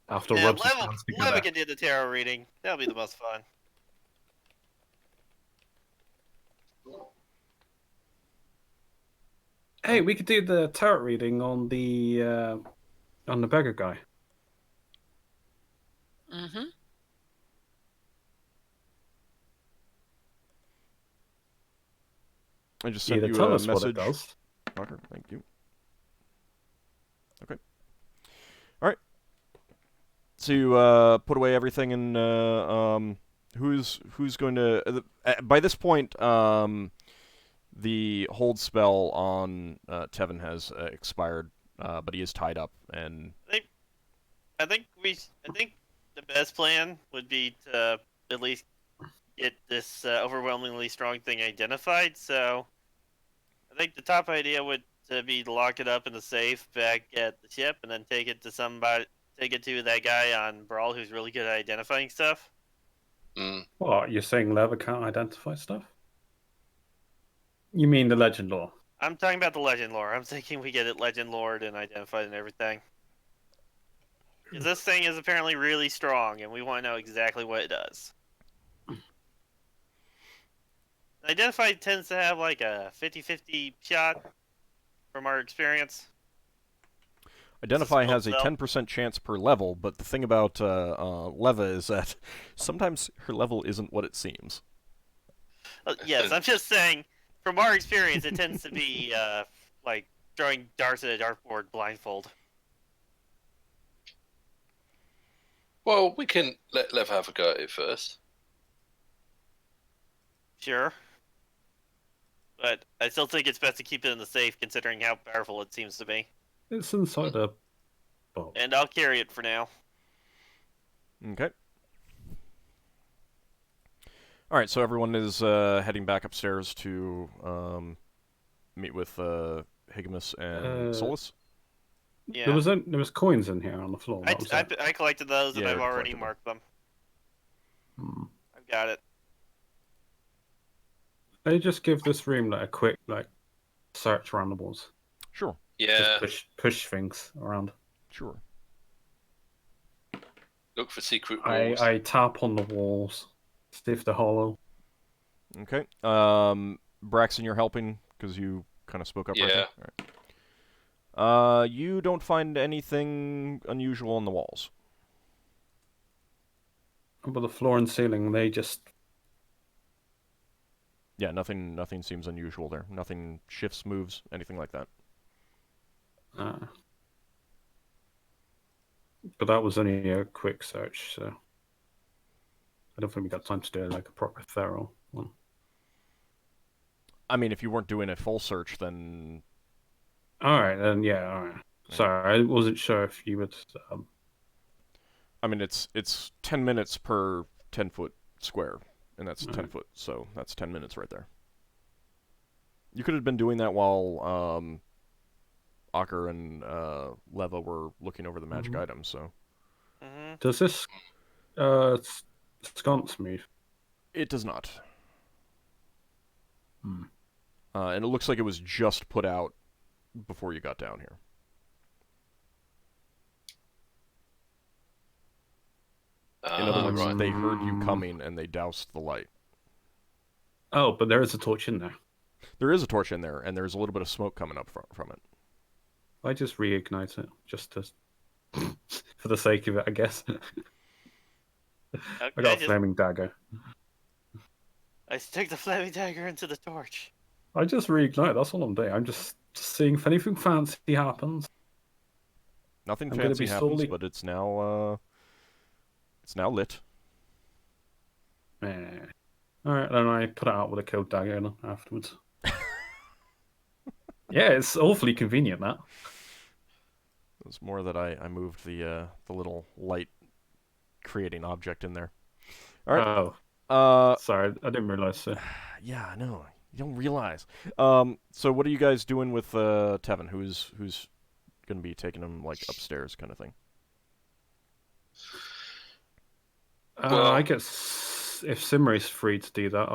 After Yeah, rubs his Leva hands together. can do the tarot reading. That'll be the most fun. Hey, we could do the tarot reading on the beggar guy. Mm-hmm. I just sent you tell a us what message. it does. Ockar, thank you. Okay. All right. So you put away everything, and who's going to? By this point, the hold spell on Tevin has expired, but he is tied up, and I think the best plan would be to at least get this overwhelmingly strong thing identified. So I think the top idea would be to lock it up in the safe back at the ship, and then take it to that guy on Brawl who's really good at identifying stuff. What, you're saying Leva can't identify stuff? You mean the legend lore? I'm talking about the legend lore. I'm thinking we get it legend lored and identified and everything. Because this thing is apparently really strong, and we want to know exactly what it does. Identified tends to have like a 50-50 shot. from our experience. Identify has a Spell 10% chance per level, but the thing about Leva is that sometimes her level isn't what it seems. Yes, I'm just saying, from our experience, it tends to be like throwing darts at a dartboard blindfold. Well, we can let Lev have a go at it first. Sure. But I still think it's best to keep it in the safe, considering how powerful it seems to be. It's inside a box. And I'll carry it for now. Okay. All right, so everyone is heading back upstairs to meet with Higgimus and Solas. Yeah. There was coins in here on the floor. What was that? I collected those, and Yeah, I've you already collected them. marked them. I've got it. They just give this room like a quick search around the walls. Sure. Yeah. Just push things around. Sure. Look for secret rules. I tap on the walls, see if they're hollow. Okay. Braxon, you're helping because you kind of spoke up right there. All right. You don't find anything unusual on the walls. But the floor and ceiling, they just... Yeah, nothing seems unusual there. Nothing shifts, moves, anything like that. But that was only a quick search, so I don't think we got time to do like a proper thorough one. I mean, if you weren't doing a full search, then... Alright, then yeah, alright. Sorry, I wasn't sure if you would... I mean, it's 10 minutes per 10-foot square, and that's 10 foot, so that's 10 minutes right there. You could have been doing that while Ockar and Leva were looking over the magic items, so... Does this sconce move? It does not. And it looks like it was just put out before you got down here. In other words, right. they heard you coming and they doused the light. Oh, but there is a torch in there. There is a torch in there, and there's a little bit of smoke coming up from it. I just reignite it, just to... for the sake of it, I guess. I got a flaming dagger. I stick the flaming dagger into the torch. I just reignite, that's all I'm doing. I'm just seeing if anything fancy happens. Nothing I'm gonna fancy be happens, solely- but it's now lit. Alright, then I put it out with a cold dagger afterwards. Yeah, it's awfully convenient, that. It was more that I moved the little light creating object in there. All right. Oh. Sorry, I didn't realize. Yeah, I know. You don't realize. So what are you guys doing with Tevin? Who's going to be taking him like upstairs, kind of thing? I guess if Sinrae's free to do that,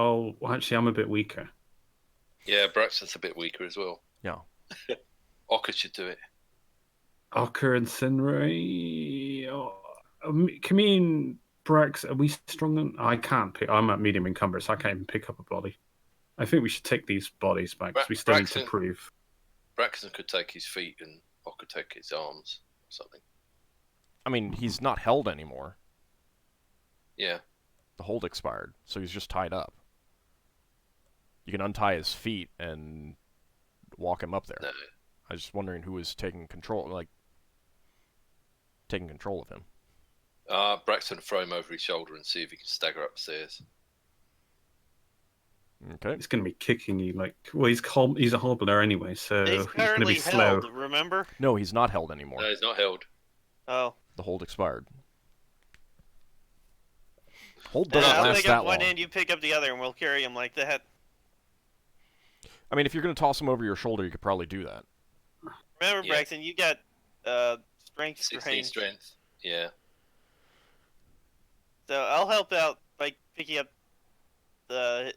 actually, I'm a bit weaker. Yeah, Braxton's a bit weaker as well. Yeah. Ockar should do it. Ockar and Sinrae. Camille, Brax, are we stronger? I can't pick. I'm at medium encumbered, so I can't even pick up a body. I think we should take these bodies back because we still need to prove. Braxton could take his feet and Ockar take his arms or something. I mean, he's not held anymore. Yeah. The hold expired, so he's just tied up. You can untie his feet and walk him up there. No. I was just wondering who was taking control of him. Braxton throw him over his shoulder and see if he can stagger upstairs. Okay. He's going to be kicking you he's a hobbler anyway, so He's he's going to currently be slow. held, remember? No, he's not held anymore. No, he's not held. Oh. The hold expired. Hold Then doesn't I'll last pick that up one long. end, you pick up the other, and we'll carry him like that. I mean, if you're going to toss him over your shoulder, you could probably do that. Remember, Yeah. Braxton, you got strength 16 strain. strength. Yeah. So I'll help out by picking up the...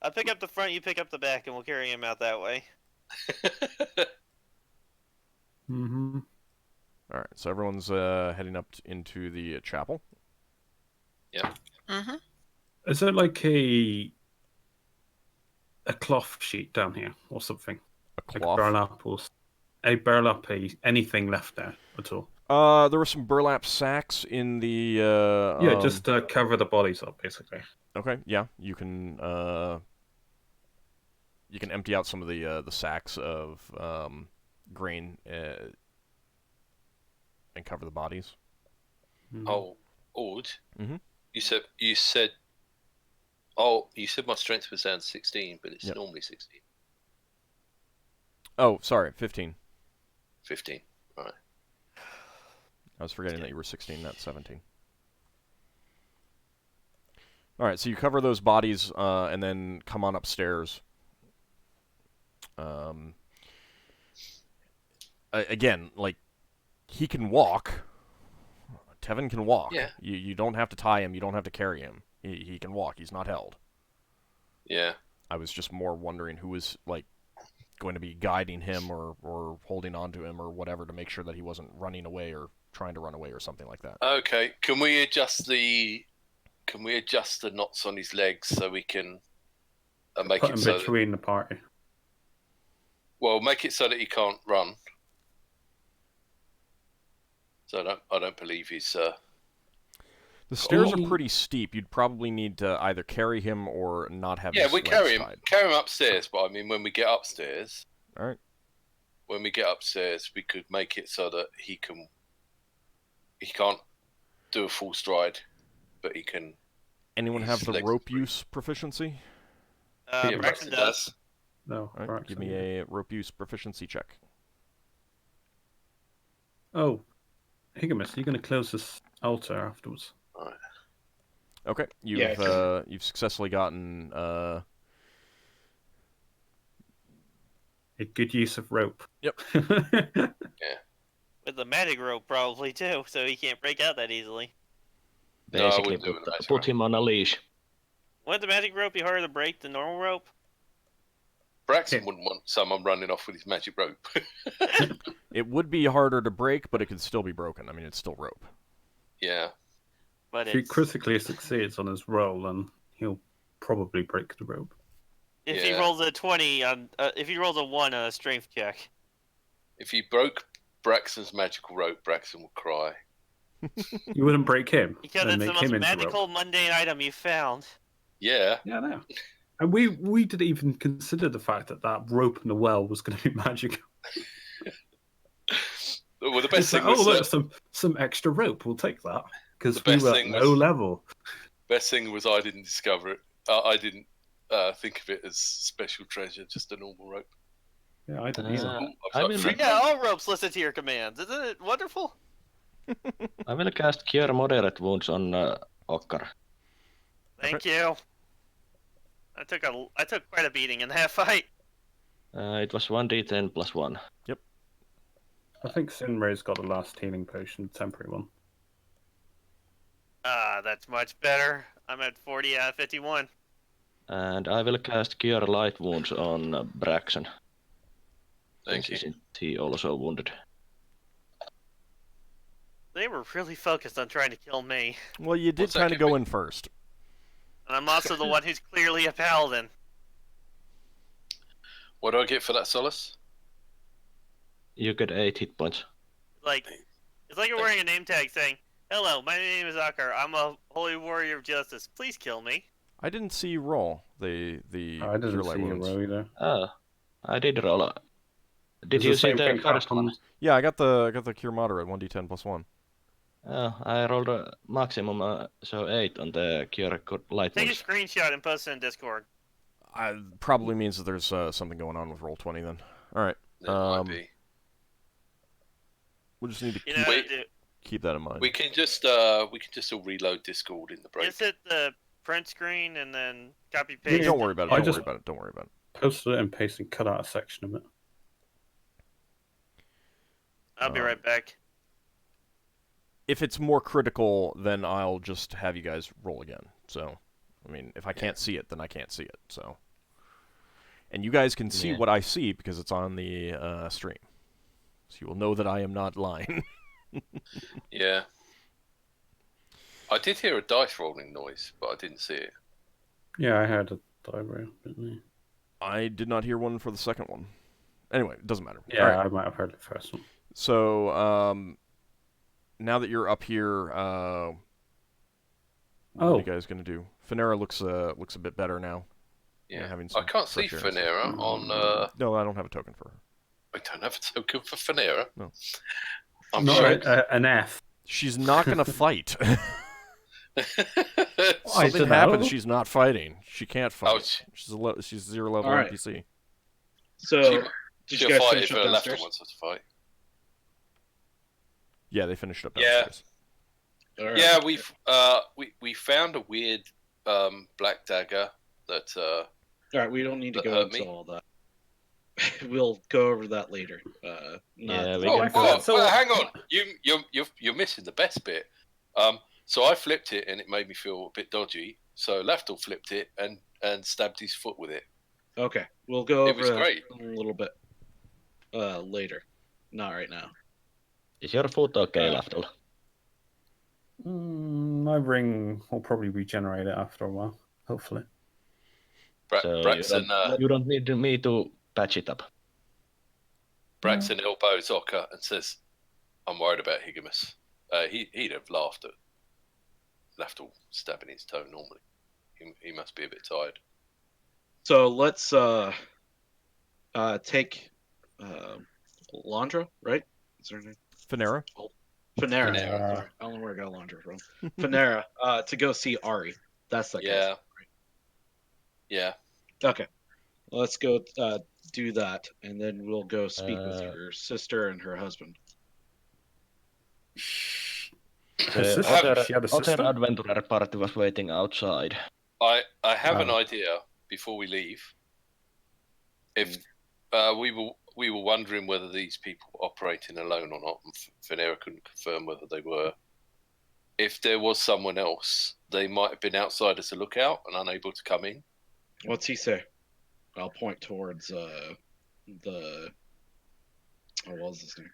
I'll pick up the front, you pick up the back, and we'll carry him out that way. Mm-hmm. All right, so everyone's heading up into the chapel. Yeah. Mm-hmm. Is there like a cloth sheet down here or something? A Like cloth. a burlap, anything left there at all? There were some burlap sacks in the. Yeah, just cover the bodies up, basically. Okay, yeah, you can empty out some of the sacks of grain and cover the bodies. Oh, Ord. Mhm. You said. You said my strength was down to 16, but it's Yep. normally 16. Oh, sorry, 15. 15. Right. I was forgetting that you were 16, not 17. All right, so you cover those bodies and then come on upstairs. Again, like, he can walk. Tevin can walk. Yeah. You don't have to tie him. You don't have to carry him. He can walk. He's not held. Yeah. I was just more wondering who was, like, going to be guiding him or holding on to him or whatever to make sure that he wasn't running away or trying to run away or something like that. Okay. Can we adjust the knots on his legs so we can make Put it him so between the party. make it so that he can't run. So I don't believe he's. The stairs are pretty steep. You'd probably need to either carry him or not have his we legs carry him tied. upstairs. But I mean, when we get upstairs, All right. when we get upstairs, we could make it so that he can't do a full stride, but he can. Anyone His have the legs rope are free. use proficiency? Yeah, Braxon does. No, All right, give me a rope use proficiency check. Oh, Higgimus, you're going to close this altar afterwards. Right. Okay, Yeah, you've successfully gotten A good use of rope. Yep. With the magic rope, probably too, so he can't break out that easily. No, I Basically, wouldn't do it with a magic put him on a leash. Wouldn't the magic rope be harder to break than normal rope? Braxon wouldn't want someone running off with his magic rope. It would be harder to break, but it could still be broken. I mean, it's still rope. Yeah. But If he it's, critically succeeds on his roll, then he'll probably break the rope. if he Yeah. rolls a 20 on, if he rolls a 1 on a strength check, If he broke Braxton's magical rope, Braxton would cry. You wouldn't break him because and it's the make most him into magical, rope. mundane item you found. Yeah. Yeah, I know. And we didn't even consider the fact that rope in the well was going to be magical. Well, the best It's like, thing was look, some extra rope. We'll take that because The we best were at thing low was- level. I didn't discover it. I didn't think of it as special treasure, just a normal rope. Yeah, I didn't either. I was I like, will- "Free Yeah, all ropes listen to your commands. Isn't it wonderful? I will cast Cure Moderate Wounds on Ockar. Thank you. I took quite a beating in that fight. It was 1d10 plus 1. I think Sinrae's got the last healing potion, temporary one. That's much better. I'm at 40 out of 51. And I will cast Cure Light Wounds on Braxon. Thank you. Isn't he also wounded? They were really focused on trying to kill me. Well, you did What's that kind of give go me? in first. And I'm also the one who's clearly a paladin. What do I get for that solace? You get 8 hit points. Like, it's like you're wearing a name tag saying, "Hello, my name is Ockar. I'm a holy warrior of justice. Please kill me." I didn't see you roll the I didn't cure light see you wounds. roll either. Oh, I did roll. Did It's you the see same the thing first one? happens. Yeah, I got the cure moderate 1d10 plus 1. Oh, I rolled a maximum, so 8 on the Cure Light Take a Wounds. screenshot and post it in Discord. Probably means that there's something going on with Roll20 then. All right. There might be. We'll just need to You know, Wait. keep that in mind. We can just all reload Discord in the break. just hit the print screen and then copy Yeah, paste. don't worry about it. I Don't just- worry about it. Don't worry about it. Posted it and paste and cut out a section of it. I'll be right back. If it's more critical, then I'll just have you guys roll again. So, I mean, if I can't see it, then I can't see it. So, and you guys can see Yeah. what I see because it's on the stream. So you will know that I am not lying. Yeah. I did hear a dice rolling noise, but I didn't see it. Yeah, I heard a die roll, didn't I did not hear one for the second one. Anyway, it doesn't matter. Yeah, All right. I might have heard the first one. So now that you're up here, what are you guys gonna do? Finera looks a bit better now. Yeah. having I some can't see fresh air and stuff. Finera on. No, I don't have a token for her. I don't have a token for Finera. No. I'm Not shocked. an F. She's not gonna fight. I Something don't happens. know. She's not fighting. She can't fight. Oh, She's 0 level All right. NPC. So, did you she'll guys fight finish if up her left downstairs? wants her to fight. Yeah, they finished up Yeah. downstairs. All right. Yeah, we found a weird black dagger that. All right, we don't need to That go hurt into me. all that. We'll go over that later. Yeah, we Oh, can go- well, hang on. You're missing the best bit. So I flipped it and it made me feel a bit dodgy. So Lafdul flipped it and stabbed his foot with it. Okay, we'll go It over was that great. a little bit later. Not right now. Is your foot okay, Uh, Lafdul? My ring will probably regenerate it after a while, hopefully. So Braxon, you don't need me to patch it up. Braxon elbows Ockar and says, "I'm worried about Higgimus." He'd have laughed at Lafdul stabbing his toe normally. He must be a bit tired. So let's take Landra, right? Is her name? Finera. Finera. Finera. Sorry, I don't know where I got Landra from. Finera, to go see Ari. That's the Yeah. Yeah. Okay. Let's go do that, and then we'll go speak with Uh, her sister and her husband. Her The sister? She had a sister? other adventurer party was waiting outside. I have an Oh. idea before we leave. If we were wondering whether these people were operating alone or not, and Finera couldn't confirm whether they were. If there was someone else, they might have been outside as a lookout and unable to come in. What's he say? I'll point towards what was his name?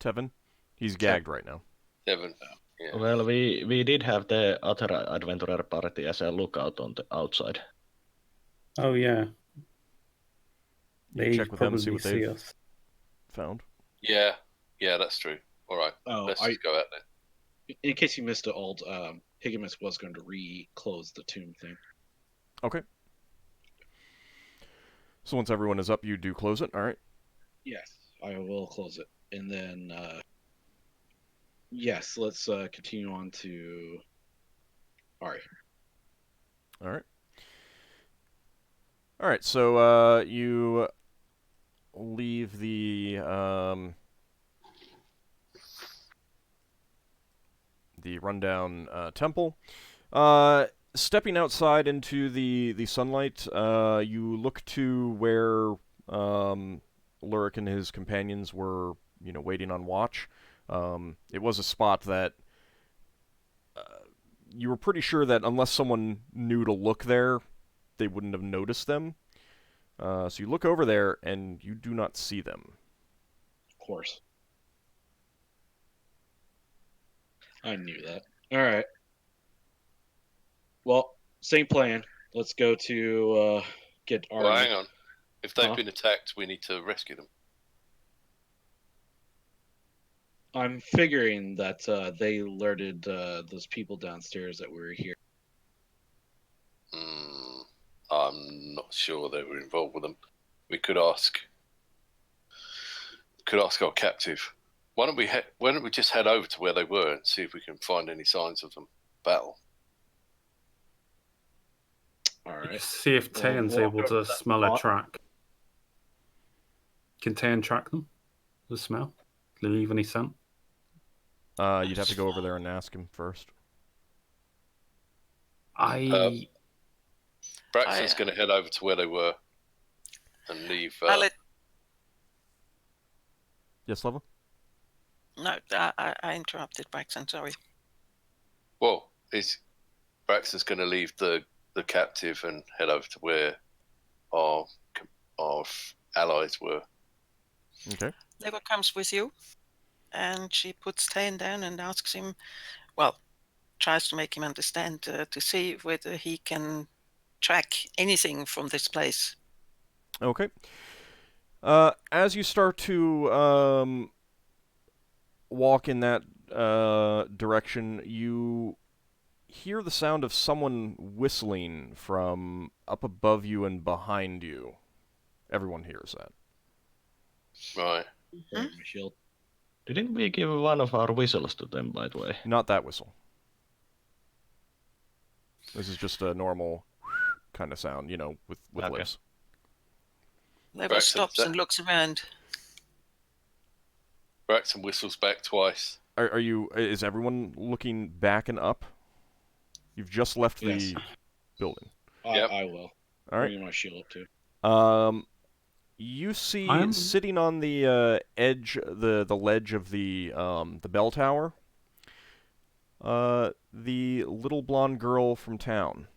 Tevin. He's gagged right now. Devon. Yeah. Well, we did have the other adventurer party as a lookout on the outside. Oh, yeah. You can They check with them, probably see what see they've us. found. Yeah, that's true. All right, Oh, let's just go out then. in case you missed it, Higgimus was going to re-close the tomb thing. Okay. So once everyone is up, you do close it. All right. Yes, I will close it, and then yes, let's continue on to Ari. All right. All right. So you leave the rundown temple. Stepping outside into the sunlight, you look to where Lurik and his companions were, waiting on watch. It was a spot that you were pretty sure that unless someone knew to look there, they wouldn't have noticed them. So you look over there, and you do not see them. Of course. I knew that. All right. Well, same plan. Let's go to get Ari. Well, hang on. If they've Huh? been attacked, we need to rescue them. I'm figuring that they alerted those people downstairs that we were here. I'm not sure they were involved with them. We could ask our captive. Why don't we just head over to where they were and see if we can find any signs of them battle? All right. See if Well, Tayan's walk able over to that smell a spot. track. Can Tayan track them? The smell? Can they leave any scent? You'd have to go over there and ask him first. Braxton's going to head over to where they were and leave. Yes, Leva? No, I interrupted Braxon, sorry. Well, Braxton's going to leave the captive and head over to where our allies were. Okay. Leva comes with you, and she puts Tayan down and asks him, tries to make him understand to see whether he can track anything from this place. Okay. As you start to walk in that direction, you hear the sound of someone whistling from up above you and behind you. Everyone hears that. Right. Burn my shield. Didn't we give one of our whistles to them, by the way? Not that whistle. This is just a normal kind of sound, with Okay. lips. Level Braxon, stops and looks around. Braxon whistles back twice. Are you? Is everyone looking back and up? You've just left the Yes. building. Yep. I will. All right. Bring my shield up too. You see I'm- sitting on the edge, the ledge of the bell tower, the little blonde girl from town.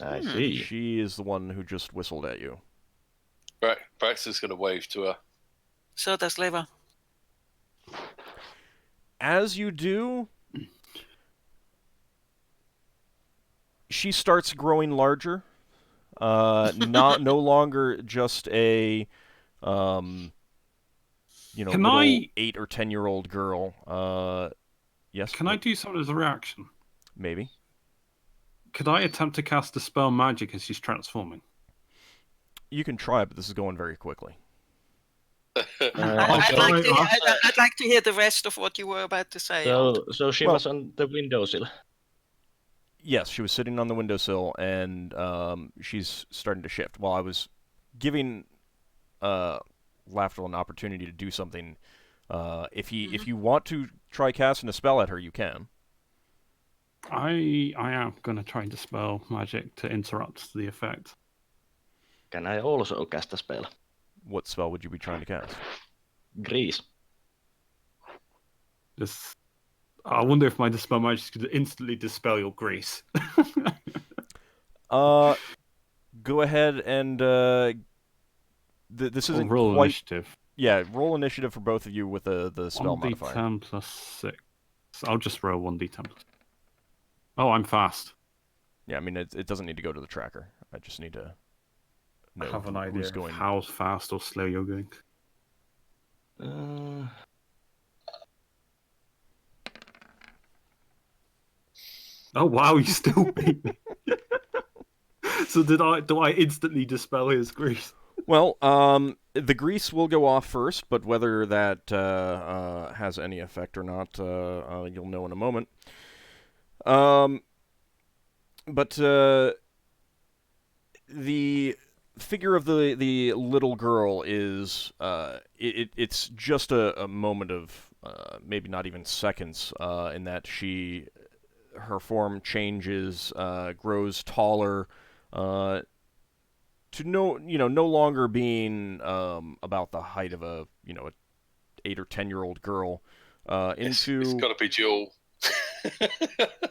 I see. She is the one who just whistled at you. Braxton's going to wave to her. So does Leva. As you do, she starts growing larger. No longer just a, Can little I- 8 or 10-year-old girl. Yes. Can I do something as a reaction? Maybe. Could I attempt to cast a spell magic as she's transforming? You can try, but this is going very quickly. I'd like to hear the rest of what you were about to say. So she Well- was on the windowsill. Yes, she was sitting on the windowsill, and she's starting to shift. While I was giving Lafdul an opportunity to do something, if you want to try casting a spell at her, you can. I am going to try and dispel magic to interrupt the effect. Can I also cast a spell? What spell would you be trying to cast? Grease. This, I wonder if my dispel magic could instantly dispel your grease. Go ahead and this isn't roll quite. initiative. Yeah, roll initiative for both of you with the spell modifier. 1d10 plus 6. I'll just roll 1d10. Oh, I'm fast. Yeah, I mean it doesn't need to go to the tracker. I just need to know I have an who- idea who's of going. how fast or slow you're going. Oh wow, you still beat me. So do I instantly dispel his grease? Well, the grease will go off first, but whether that has any effect or not, you'll know in a moment. But the figure of the little girl is it's just a moment of maybe not even seconds in that her form changes, grows taller, to no longer being about the height of a 8 or 10-year-old girl, into It's got to be Joel.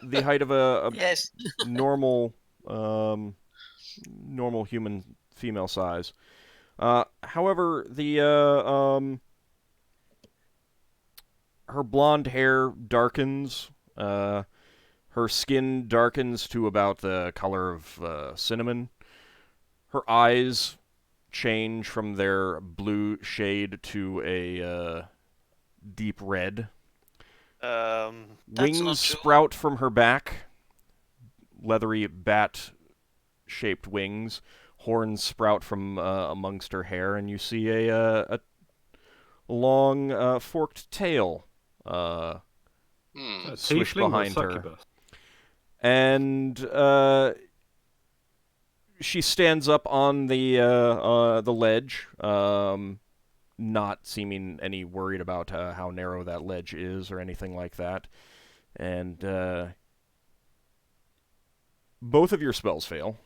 the height of a Yes. normal normal human female size. However, her blonde hair darkens. Her skin darkens to about the color of cinnamon. Her eyes change from their blue shade to a deep red. That's Wings not true. sprout from her back, leathery bat-shaped wings. Horns sprout from amongst her hair, and you see a long forked tail swish Tiefling or behind her. succubus? And she stands up on the ledge, not seeming any worried about how narrow that ledge is or anything like that. And both of your spells fail.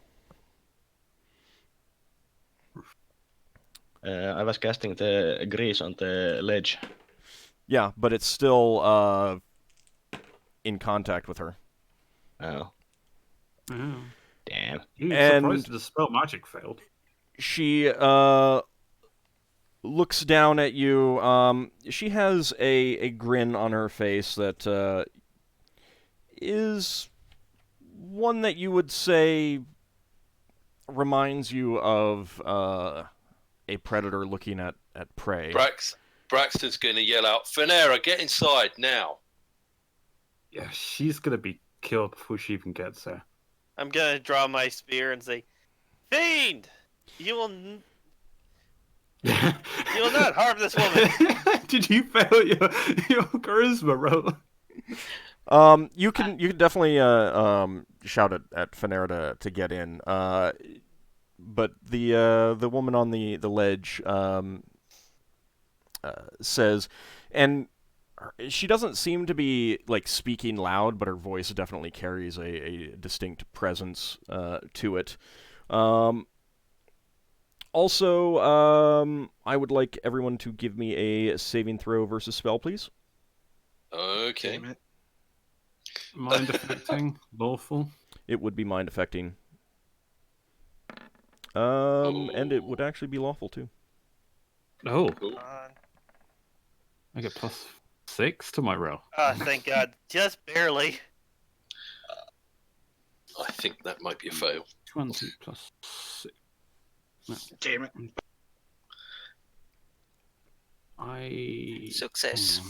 I was casting the grease on the ledge. Yeah, but it's still in contact with her. Oh, Yeah. damn. You And- surprised the dispel magic failed. She looks down at you. She has a grin on her face that is one that you would say reminds you of a predator looking at prey. Braxton's going to yell out, "Finera, get inside now!" Yeah, she's gonna be killed before she even gets there. I'm gonna draw my spear and say, "Fiend, you will not harm this woman." Did you fail your charisma roll? You can definitely shout at Finera to get in. But the woman on the ledge says, and she doesn't seem to be like speaking loud, but her voice definitely carries a distinct presence to it. Also, I would like everyone to give me a saving throw versus spell, please. Okay. Damn it. Mind affecting, lawful. It would be mind affecting. And it would actually be lawful too. Oh, Cool. I get +6 to my roll. Thank God, just barely. I think that might be a fail. 20 plus 6. Damn it. Success.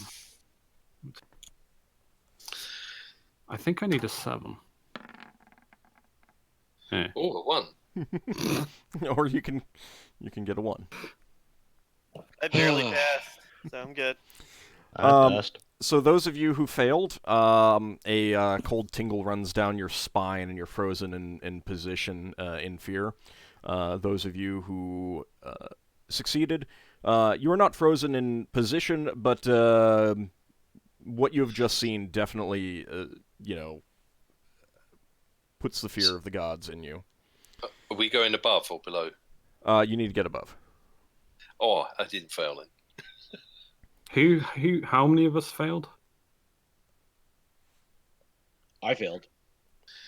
I think I need a 7. Yeah. Oh, a 1. Or you can get a 1. I barely passed, so I'm good. I passed. So those of you who failed, a cold tingle runs down your spine and you're frozen in position in fear. Those of you who succeeded, you are not frozen in position, but what you have just seen definitely, puts the fear of the gods in you. Are we going above or below? You need to get above. Oh, I didn't fail then. How many of us failed? I failed.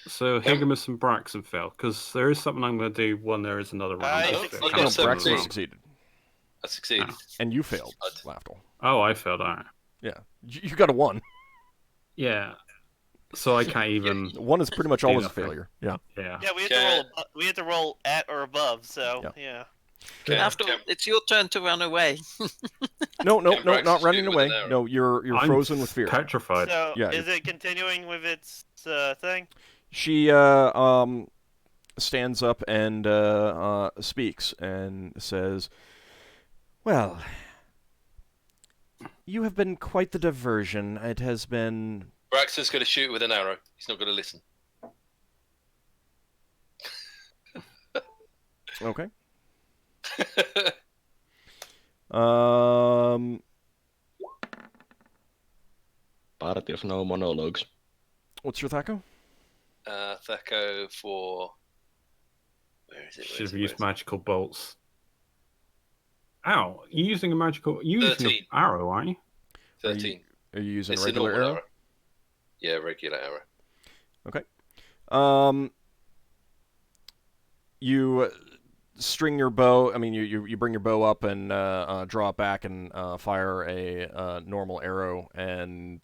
So Higgimus and Braxon failed, because there is something I'm going to do when there is another round. I of succeeded. it. I got No, 17. Braxton succeeded. I succeeded. And you failed, Lafdul. Oh, I failed. All right. Yeah. You got a 1. Yeah. So I can't even. 1 is pretty much always a nothing. failure. Yeah. Yeah. Yeah, we have to roll. We have to roll at or above. So Yeah. Can- After can- it's your turn to run away. No, Braxton not running shoot with away. an arrow? No, you're I'm frozen with fear. Petrified. So Yeah, is it continuing with its thing? She stands up and speaks and says, "Well, you have been quite the diversion. It has been." Braxton's going to shoot with an arrow. He's not going to listen. Okay. Um. Party of no monologues. What's your Thaco? Thaco for... Where is it? Should have used magical bolts. Ow! You're using a magical. You're using 13. an arrow, aren't you? 13. Are you using It's a regular normal arrow? Yeah, regular arrow. You string your bow. I mean, you bring your bow up and draw it back and fire a normal arrow, and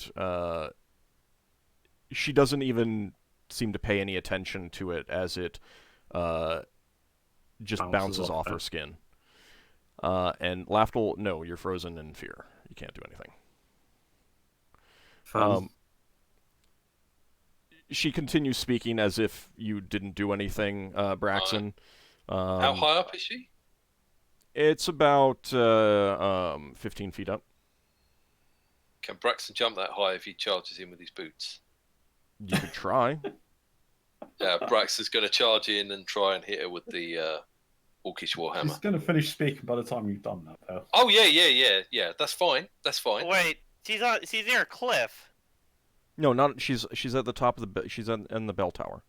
she doesn't even seem to pay any attention to it as it just bounces off her skin. And Lafdul, no, you're frozen in fear. You can't do anything. She continues speaking as if you didn't do anything, Braxon. How high up is she? It's about 15 feet up. Can Braxton jump that high if he charges in with his boots? You could try. Braxton's going to charge in and try and hit her with the Orcish Warhammer. He's going to finish speaking by the time you've done that, though. Oh, yeah. That's fine. That's fine. Wait, she's near a cliff. No, not she's at the top of the she's in the bell tower.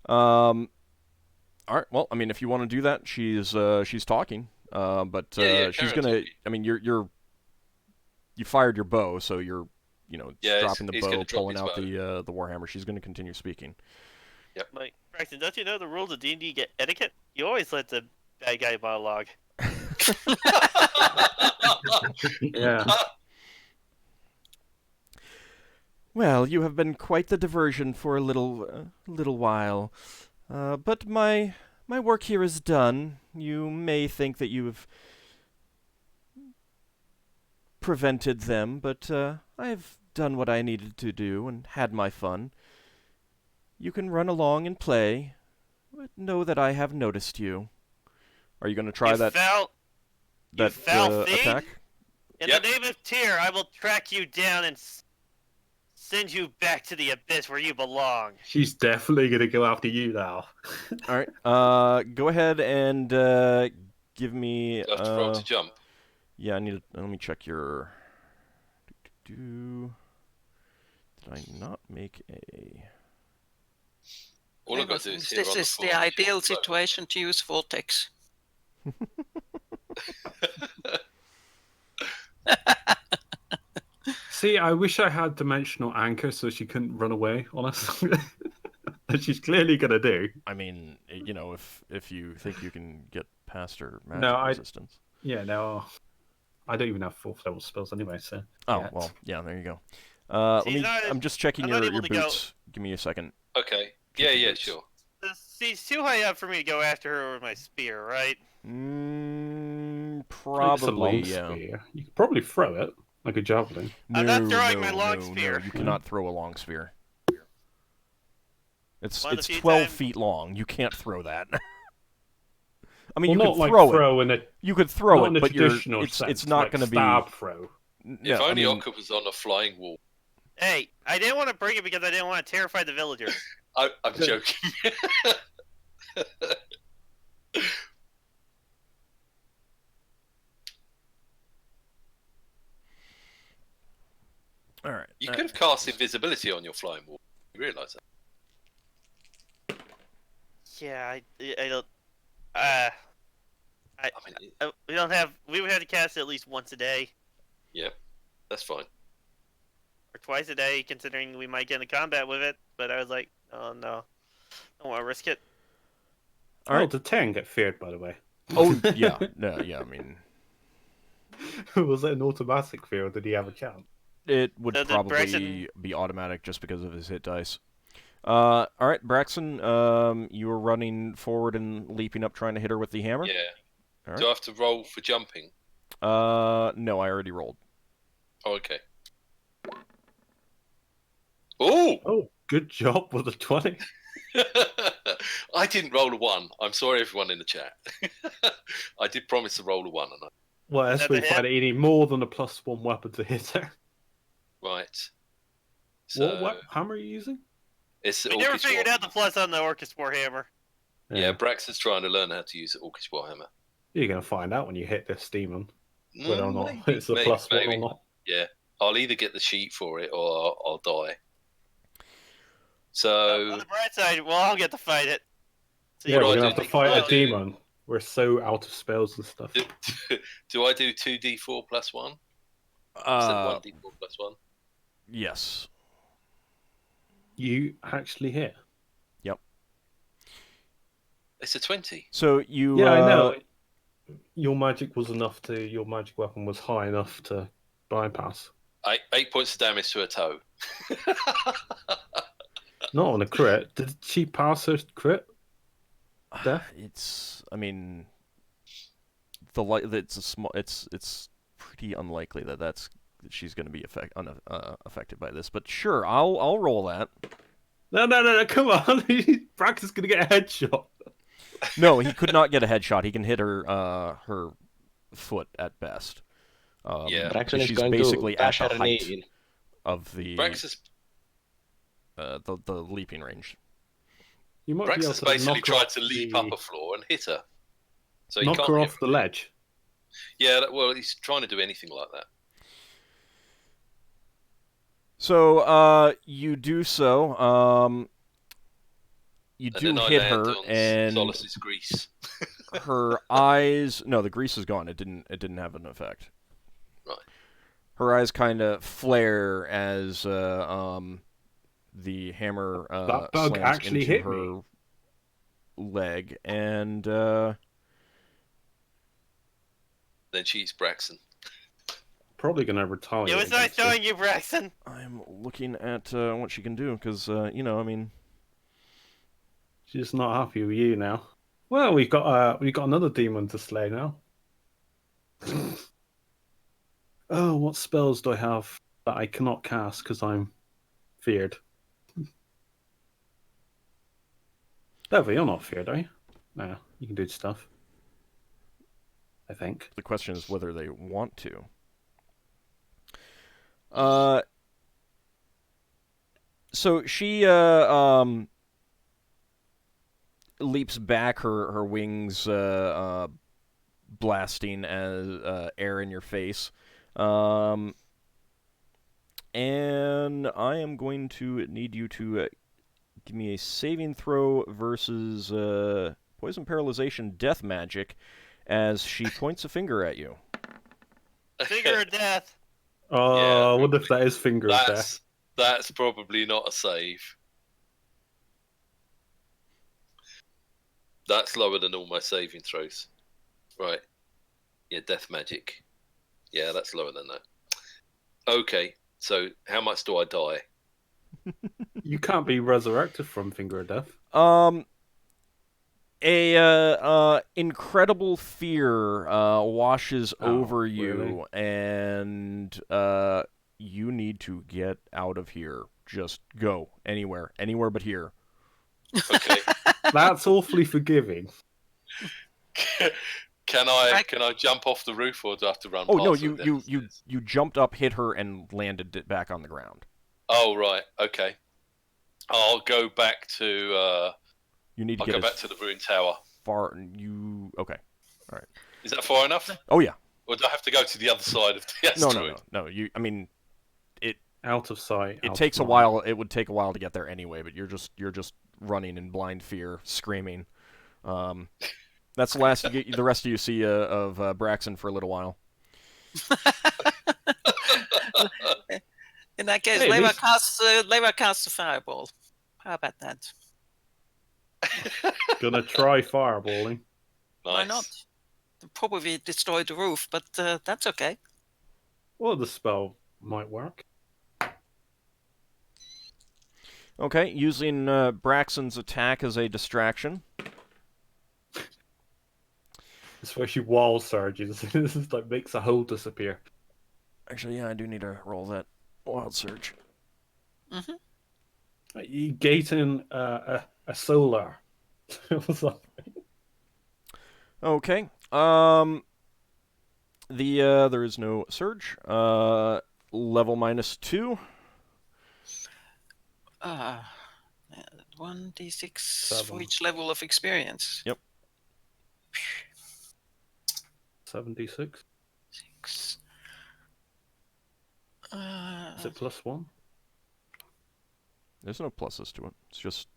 All right. Well, I mean, if you want to do that, she's talking. But Yeah, she's Karen's gonna. talking. I mean, you fired your bow, so you're Yeah, dropping the he's gonna bow, drop pulling his out bow. the warhammer. She's gonna continue speaking. Like, Braxton, don't you know the rules of D&D get etiquette? You always let the bad guy monologue. Yeah. Well, you have been quite the diversion for a little while. But my work here is done. You may think that you've prevented them, but I've done what I needed to do and had my fun. You can run along and play, but know that I have noticed you. Are you going to try You that foul fiend? attack? In Yep. the name of Tyr, I will track you down and send you back to the abyss where you belong. She's definitely going to go after you now. All right. Go ahead and give me. Do I have to roll to jump? Yeah, I need to. Let me check your. Did I not make a? All I've got to do is hit her This on is floor the and she ideal won't move. situation to use vortex. See, I wish I had dimensional anchor so she couldn't run away on us. And she's clearly going to do. I mean, you know, if you think you can get past her magic No, resistance. Yeah, no. I don't even have 4th level spells anyway, so. Oh yeah. well, yeah. There you go. I'm just checking I'm not your able to go- boots. Give me a second. Okay. Check Yeah, your yeah, boots. sure. She's too high up for me to go after her with my spear, right? It's a Probably, long yeah. spear. You could probably throw it like a javelin. I'm not throwing no, my long no, spear. No, you cannot throw a long spear. It's One of the it's few 12 time- feet long. You can't throw that. I mean, Well, you not could like throw it. throw in a You could throw not it, in a but traditional it's sense, not like going to be. stab throw. No, If only I mean, Ockar was on a flying wall. Hey, I didn't want to bring it because I didn't want to terrify the villagers. I'm joking. all right. You could have cast invisibility on your flying wall. You realise that? Yeah, I don't. I mean, We don't have. We would have to cast it at least once a day that's fine. or twice a day, considering we might get into combat with it. But I was like, oh no, don't want to risk it. All right. Did 10 get feared, by the way? Oh yeah, no, yeah. I mean, Was it an automatic fear, or did he have a chance? it would So did probably Braxon- be automatic just because of his hit dice. All right, Braxon. You were running forward and leaping up, trying to hit her with the hammer. Yeah. All right. Do I have to roll for jumping? No, I already rolled. Oh, okay. Oh! Oh, good job with the 20. I didn't roll a 1. I'm sorry, everyone in the chat. I did promise to roll a 1, and Well, that's That where the you find it. You need more than a +1 weapon to hit her. right. So What hammer are you using? it's the We never Orcish figured Warhammer. out the plus on the Orcish Warhammer. Yeah, Braxton's trying to learn how to use the Orcish Warhammer. You're going to find out when you hit this demon whether or not Maybe, it's a maybe, +1 maybe. or not. Yeah, I'll either get the sheet for it or I'll die. On So the bright side, well, I'll get to fight it. So Yeah, what we're do I going to do? have to fight What do I a do? demon. We're so out of spells and stuff. do I do 2d4 plus 1 instead of 1d4 plus 1? Yes. You actually hit. It's a 20. So you. Yeah, I know. Your magic was enough to. Your magic weapon was high enough to bypass. 8 points of damage to her toe. Not on a crit. Did she pass her crit? Death? It's. I mean. It's a small. It's pretty unlikely that she's going to be affected by this. But sure, I'll roll that. No, come on. Braxton's going to get a headshot. No, he could not get a headshot. He can hit her foot at best. Yeah. Braxon is she's going basically to at dash the her knee height in. of the Braxton's the leaping range. You might be able Braxton's to basically knock her tried off to leap the- up a floor and hit her. So he knock can't her hit off the ledge. Yeah, well, he's trying to do anything like that. So you do so. You And do then I hit land her, on and Solas's grease. her eyes. No, the grease is gone. It didn't have an effect. Right. Her eyes kind of flare as the hammer That bug slams actually into hit her me. leg, and Then she eats Braxton. Probably going to retaliate. It was nice against her. knowing you, Braxton. I'm looking at what she can do because I mean, She's not happy with you now. Well, we've got another demon to slay now. Oh, what spells do I have that I cannot cast because I'm feared? Devil, you're not feared, are you? No, you can do stuff. I think. The question is whether they want to. So she leaps back, her wings blasting as air in your face. And I am going to need you to give me a saving throw versus poison paralyzation death magic as she points a finger at you. Finger of death. Oh, I wonder if that is finger of death. That's probably not a save. That's lower than all my saving throws. Right. Yeah, death magic. Yeah, that's lower than that. Okay, so how much do I die? You can't be resurrected from finger of death. Incredible fear washes over you, really? and you need to get out of here. Just go anywhere but here. Okay. That's awfully forgiving. Can I jump off the roof, or do I have to run? Oh no, past her you jumped up, hit her, and landed it back on the ground. Oh right, okay. I'll go back to. You need to I'll get go back to the ruined tower. far. You okay? All right. Is that far enough? Oh yeah. Or do I have to go to the other side of the asteroid? No. I mean, Out of sight. it takes a while. It would take a while to get there anyway. But you're just running in blind fear, screaming. That's the last. The rest of you see of Braxon for a little while. In that case, Hey, Leva casts a fireball. How about that? Gonna try fireballing. Nice. Why not? Probably destroy the roof, but that's okay. Well, the spell might work. Okay, using Braxon's attack as a distraction. Especially wall surges. This is like makes a hole disappear. Actually, yeah, I do need to roll that wild surge. Mm-hmm. You gating a solar. Okay. There is no surge. Level -2. 1d6 for each level of experience. Yep. 76. 6. Is it +1? There's no pluses to it. It's just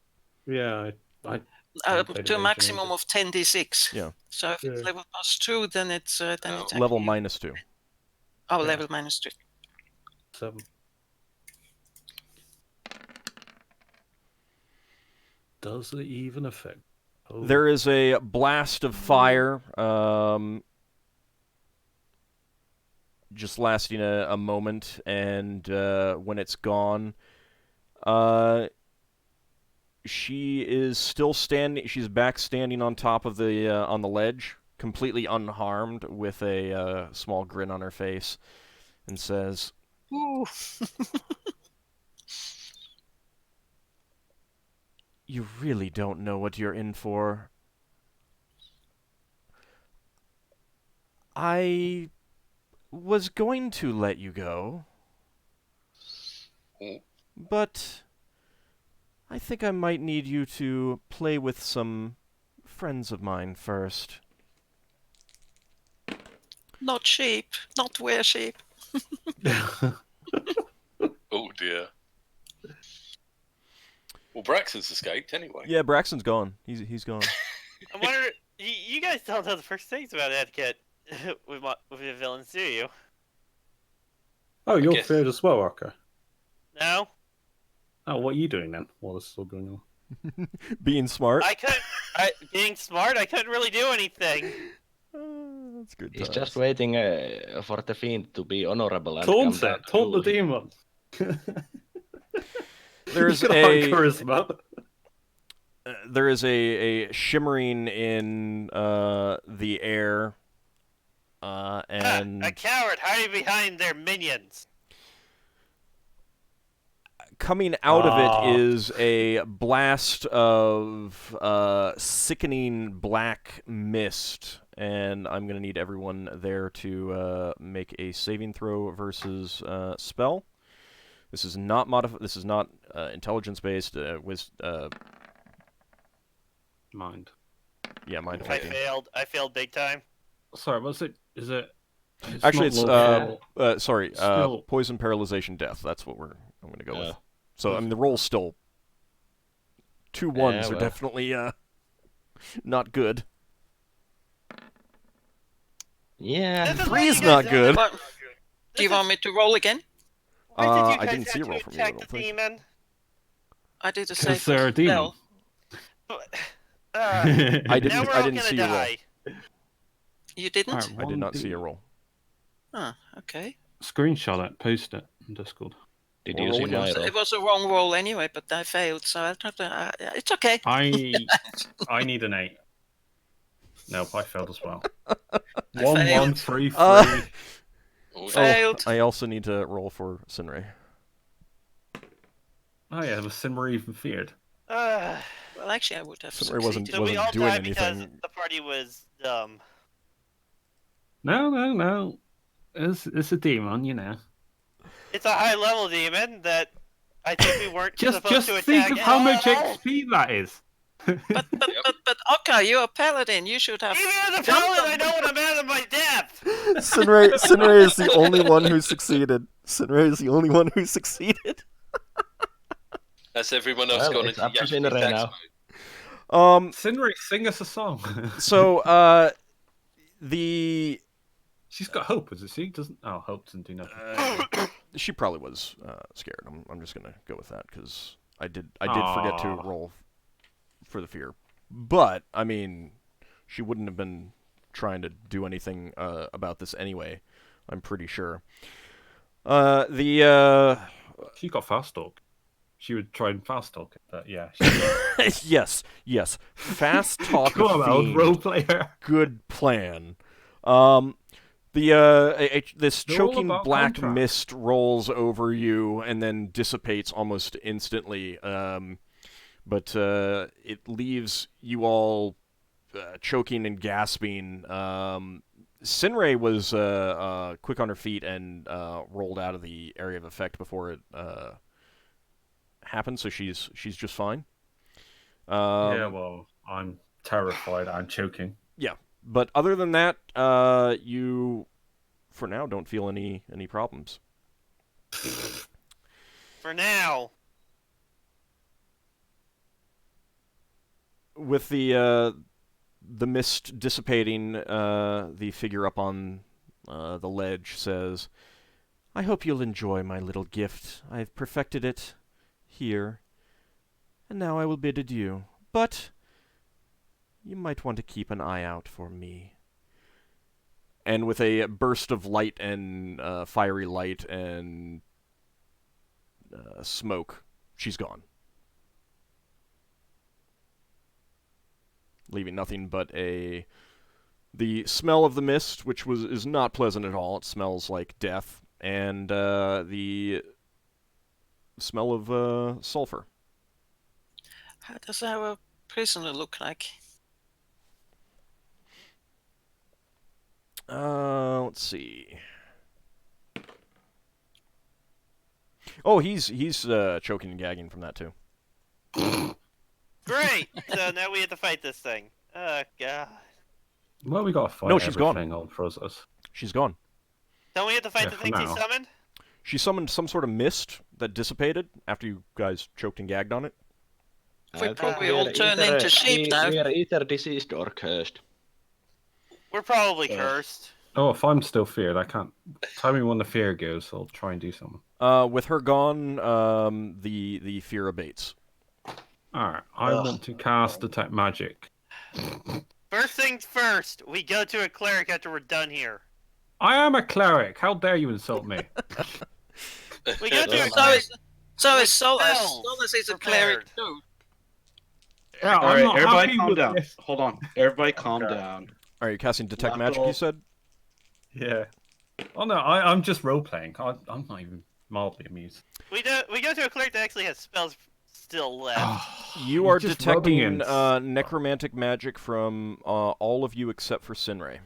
Yeah, I to a maximum of 10d6. Yeah. So if it's level +2, then it's then Oh. it's level actually... -2. Oh, Yeah. level -2. 7. Does it even affect? Oh. There is a blast of fire, just lasting a moment, and when it's gone, she is still standing. She's back standing on top of the on the ledge, completely unharmed, with a small grin on her face, and says, Ooh. "You really don't know what you're in for. I was going to let you go, but I think I might need you to play with some friends of mine first." Not sheep. Not wear sheep. Oh dear. Well, Braxton's escaped anyway. Yeah, Braxton's gone. He's gone. I wonder, you guys don't know the first things about etiquette with the villains, do you? Oh, you're guess. feared as well, Ockar. No? Oh, what are you doing then while this is all going on? Being smart. Being smart, I couldn't really do anything. That's good. He's times. just waiting for the fiend to be honorable and Taunt come it! back Taunt the to- demon! There's He's got high a charisma. there is a shimmering in the air, and a coward hiding behind their minions. coming out of it is a blast of sickening black mist, and I'm going to need everyone there to make a saving throw versus spell. This is not This is not intelligence based. Mind. Yeah, mind. I failed big time. Sorry, was it? Is it? Actually, not it's sorry. Still- Poison, paralyzation, death. That's what I'm going to go with. Yeah. So I mean, the roll's still 2 ones are well. definitely not good. Yeah. This is 3 what is you not guys good. What? Do you want me to roll again? Why did you I guys didn't see a have to roll from you, I attack don't the think. demon? I did the Because same. they're a demon. Spell. I didn't. Now we're I all didn't gonna see a roll. die. You didn't? Alright, I did not 1D. see a roll. Oh, okay. Screenshot it, post it in Discord. Did Well, you roll see again. my roll? It was a wrong roll anyway, but I failed, so I'll have to. It's okay. I need an 8. Nope, I failed as well. I 1, failed. 1, 3, 3. Oh, Failed. I also need to roll for Sinrae. Oh yeah, was Sinrae even feared? Uh, Well, actually, I would have Sinrae wasn't- succeeded. so we all doing died because anything. the party was dumb. No. It's a demon, you know. It's a high-level demon that I think we weren't Just supposed to think attack of how much at all. XP that is. But Ockar, you're a paladin. You should have. Even as a jumped paladin, I on know when I'm out of my depth. Sinrae is the only one who succeeded. Sinrae is the only one who succeeded. Has everyone else Well, gone it's into up to Yashi's Sinrae tax now. mode? Sinrae, sing us a song. So the She's got hope, is it? She doesn't. Oh, hope doesn't do nothing. she probably was scared. I'm just gonna go with that because I did forget to Aw. roll for the fear, but I mean, she wouldn't have been trying to do anything about this anyway. I'm pretty sure. She got fast talk. She would try and fast talk it, but yeah. yes, fast talk. Come on, old fiend. role player. Good plan. This They're all choking about black contract. mist rolls over you and then dissipates almost instantly. But it leaves you all choking and gasping. Sinrae was quick on her feet and rolled out of the area of effect before it happened, so she's just fine. Yeah, well, I'm terrified. I'm choking. Yeah, but other than that, you, for now, don't feel any problems. For now. With the mist dissipating, the figure up on the ledge says, "I hope you'll enjoy my little gift. I've perfected it here, and now I will bid adieu. But you might want to keep an eye out for me." And with a burst of light and fiery light and smoke, she's gone, leaving nothing but the smell of the mist, which is not pleasant at all. It smells like death, and the smell of sulfur. How does our prisoner look like? Let's see. Oh, he's choking and gagging from that too. Great. So now we have to fight this thing. Oh god. Well, we got to fight No, she's gone. everything on Frozos. She's gone. Don't we have to fight Yeah, the for things he now. summoned? She summoned some sort of mist that dissipated after you guys choked and gagged on it. We I think probably we all are turn either- into sheep now. We are either diseased or cursed. We're probably Yeah. cursed. Oh, if I'm still feared, I can't. Tell me when the fear goes, I'll try and do something. With her gone, the fear abates. Alright, I want to cast Detect Magic. First things first, we go to a cleric after we're done here. I am a cleric! How dare you insult me? We go to a So cleric. is, so is With Solas. spells Solas is a prepared. cleric too. Yeah, All I'm right, not everybody happy calm with down. this. Hold on. Everybody calm Okay. down. Are you casting detect magic? You Lafdul. said. Yeah. Oh no, I'm just role playing. I'm not even mildly amused. We go to a cleric that actually has spells still left. You You're are just rubbing detecting in. necromantic magic from all of you except for Sinrae,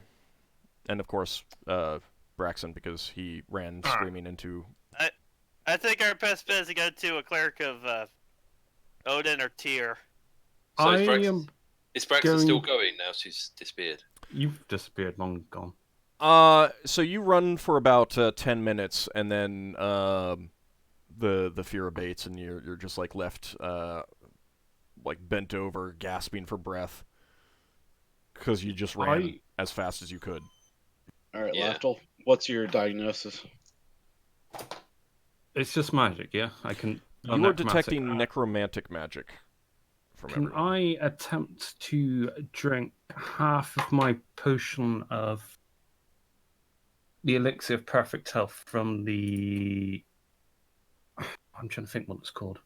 and of course Braxon because he ran screaming into. I think our best bet is to go to a cleric of Odin or Tyr. So I is Braxon still going- going now? She's disappeared. You've disappeared, long gone. So you run for about 10 minutes, and then the fear abates, and you're just like left like bent over, gasping for breath, because you just ran as fast as you could. All right, Yeah. Lafdul, what's your diagnosis? It's just magic, yeah. I can. You are detecting necromantic magic from Can everyone. I attempt to drink half of my potion of the elixir of perfect health from the? I'm trying to think what it's called.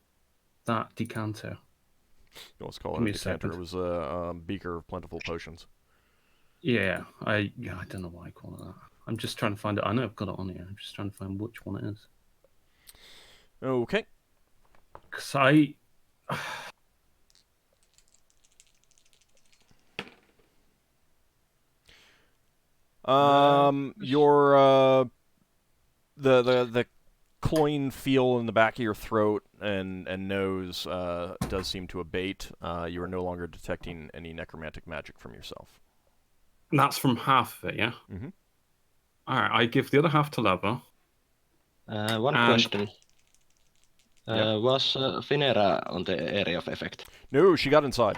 That decanter. Let's call Give it me a a decanter. second. It was a beaker of plentiful potions. Yeah, I don't know why I call it that. I'm just trying to find it. I know I've got it on here. I'm just trying to find which one it is. Okay. Because I. Your the cloying feel in the back of your throat and nose does seem to abate. You are no longer detecting any necromantic magic from yourself. That's from half of it, yeah? Mm-hmm. Alright, I give the other half to Lava. One And- question. Yep. Was Finera on the area of effect? No, she got inside.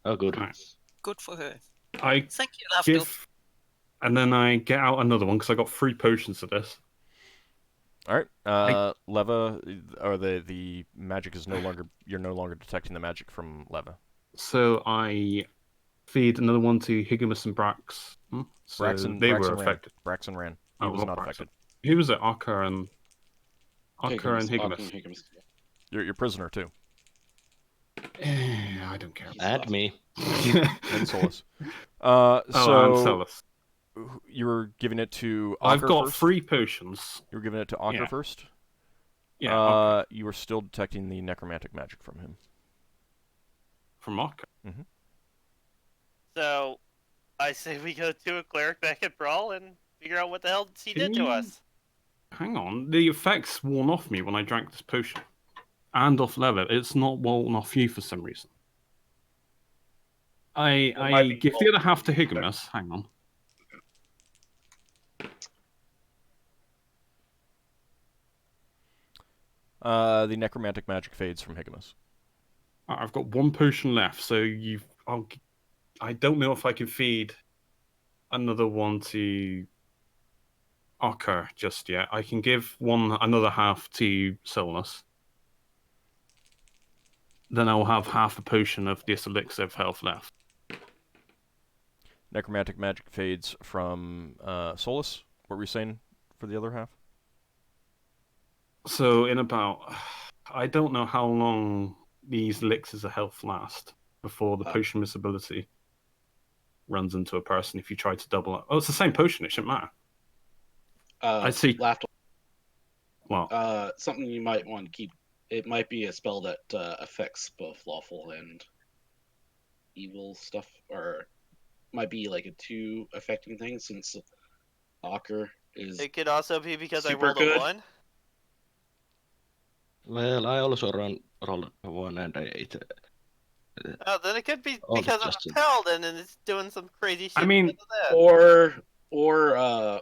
Oh, good. Alright. Good for her. I Thank you, Lafdul. give. And then I get out another one because I got 3 potions of this. All right. Leva, or the magic is no longer. You're no longer detecting the magic from Leva. So I feed another one to Higgimus and Brax. So Braxon they Braxon were ran. affected. Braxon ran. He Oh, was not Braxon. affected. Who was it? Ockar and Higgimus. Higgimus. You're prisoner too. I don't care. And me. And Solas. And Solas. You were giving it to Ockar I've got first? 3 potions. You were giving it to Ockar Yeah. first? Yeah, Ockar. You were still detecting the necromantic magic from him. From Ockar. So, I say we go to a cleric back at Brawl and figure out what the hell he did to you- us. Hang on, the effects worn off me when I drank this potion. And off Leva. It's not worn off you for some reason. I might be give the other half to Higgimus. Hang on. The necromantic magic fades from Higgimus. I've got 1 potion left, so I don't know if I can feed another one to Ockar just yet. I can give another half to Solas. Then I'll have half a potion of this elixir of health left. Necromantic magic fades from Solas. What were you saying for the other half? So in about, I don't know how long these elixirs of health last before the potion misability runs into a person if you try to double up. Oh, it's the same potion. It shouldn't matter. I see. Lafdul, Well, something you might want to keep. It might be a spell that affects both lawful and evil stuff, or might be like a 2 affecting thing since Ockar is. It could also be because I Super rolled good. a 1. Well, I also rolled a 1 and it. Oh, then it could be Oh, because I'm just- a paladin and it's doing some crazy shit. I mean, because of that. Or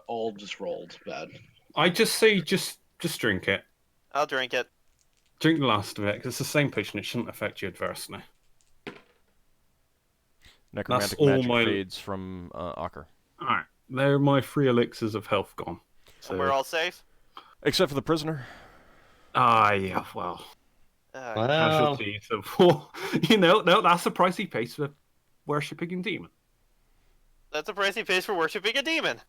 all just rolled bad. I just say just drink it. I'll drink it. Drink the last of it because it's the same potion. It shouldn't affect you adversely. Necromantic all magic my- fades from Ockar. All right, they're my 3 elixirs of health gone. So, And we're all safe. Except for the prisoner. yeah, well, Uh, casualties of war. No, that's the price he pays for worshipping a demon. that's a price he pays for worshipping a demon.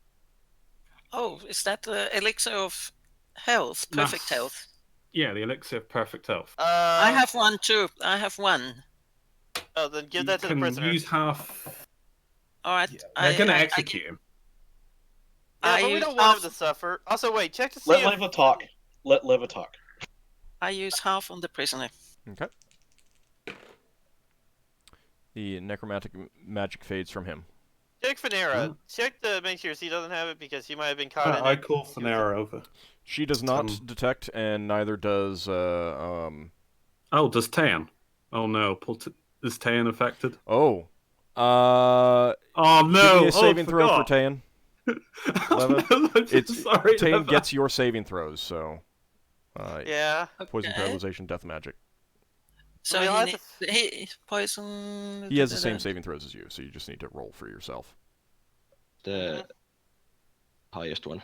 Oh, is that the elixir of health? Perfect That's- health. Yeah, the elixir of perfect health. I have one too. I have one. Oh, then give You that to the can prisoner. use half. All right. They're going to execute him. Yeah, I but we use don't want him half. to suffer. Also, wait, check to see Let if... Leva talk. Let Leva talk. I use half on the prisoner. Okay. The necromantic magic fades from him. Check Finera. Hmm. Check to make sure he doesn't have it because he might have been caught in I it. call Finera over. She does not detect, and neither does Oh, does Tayan? Oh no, is Tayan affected? Oh. Oh no! Give me a saving throw for forgot. Tayan. Leva. It's sorry. Tayan Leva. gets your saving throws, so Yeah. poison, Okay. paralyzation, death magic. So We'll have to- he poison. He has the same saving throws as you, so you just need to roll for yourself. The highest one.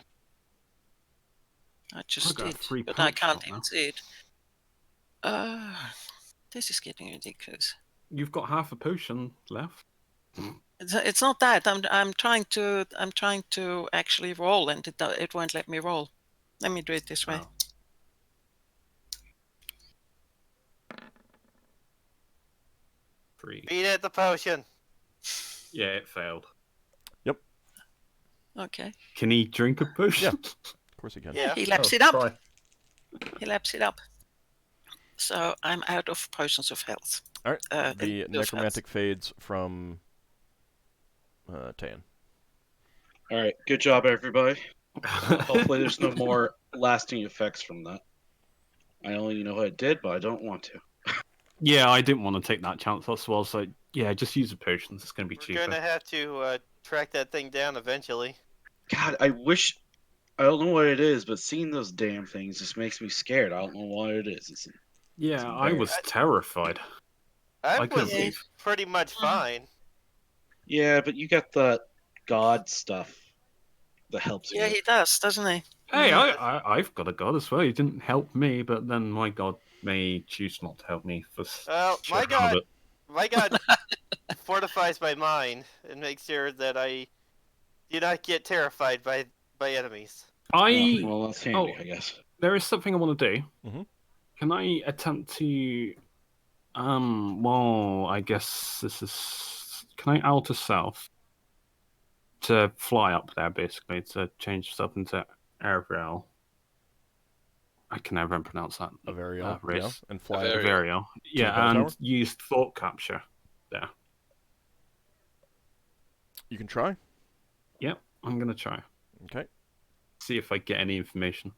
I just got a did, free but I punch can't shot even now. see it. This is getting ridiculous. You've got half a potion left. It's not that. I'm trying to actually roll, and it won't let me roll. Let me do it this way. Oh. Three. Beat it, the potion. Yeah, it failed. Okay. Can he drink a potion? Of course he can. Yeah. He laps Oh, it up. try. He laps it up. So I'm out of potions of health. All right. The of necromantic fades from Tayan. All right, good job, everybody. Hopefully, there's no more lasting effects from that. I only know what it did, but I don't want to. Yeah, I didn't want to take that chance as well. So yeah, just use the potions. It's going to be We're cheaper. gonna have to track that thing down eventually. God, I wish. I don't know what it is, but seeing those damn things just makes me scared. I don't know what it is. It's Yeah, I was terrified. I I couldn't was leave. pretty much fine. Yeah, but you got the god stuff that helps you. Yeah, he does, doesn't he? Hey, I've got a god as well. He didn't help me, but then my god may choose not to help me for. Well, my sure god, habit. my god fortifies my mind and makes sure that I do not get terrified by enemies. Well, that's handy, I guess. There is something I want to do. Mhm. Can I attempt to? Well, I guess this is. Can I alter self to fly up there, basically, to change yourself into Ariel? I can never pronounce that. Avariel, race. yeah, and fly. Avariel. Ariel. Yeah, bell and tower? use thought capture there. You can try. Yep, I'm gonna try. Okay. See if I get any information.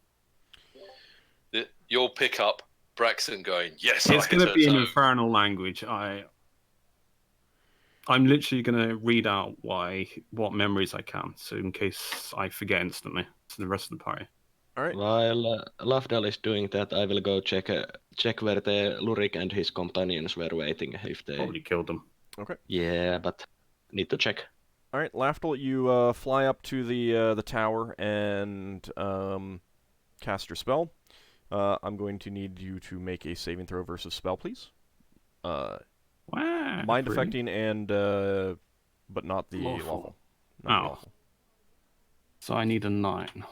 You'll pick up Braxon going, yes, It's I going hit to her be in toe. infernal language. I'm literally going to read out what memories I can, so in case I forget instantly to the rest of the party. All right. While Lafdul is doing that, I will go check where the Lurik and his companions were waiting. If they... Probably killed them. Okay. Yeah, but need to check. All right, Lafdul, you fly up to the tower and cast your spell. I'm going to need you to make a saving throw versus spell, please. Wow, Mind really? affecting and but not the Lawful. lawful. Not the Oh. lawful. So I need a 9.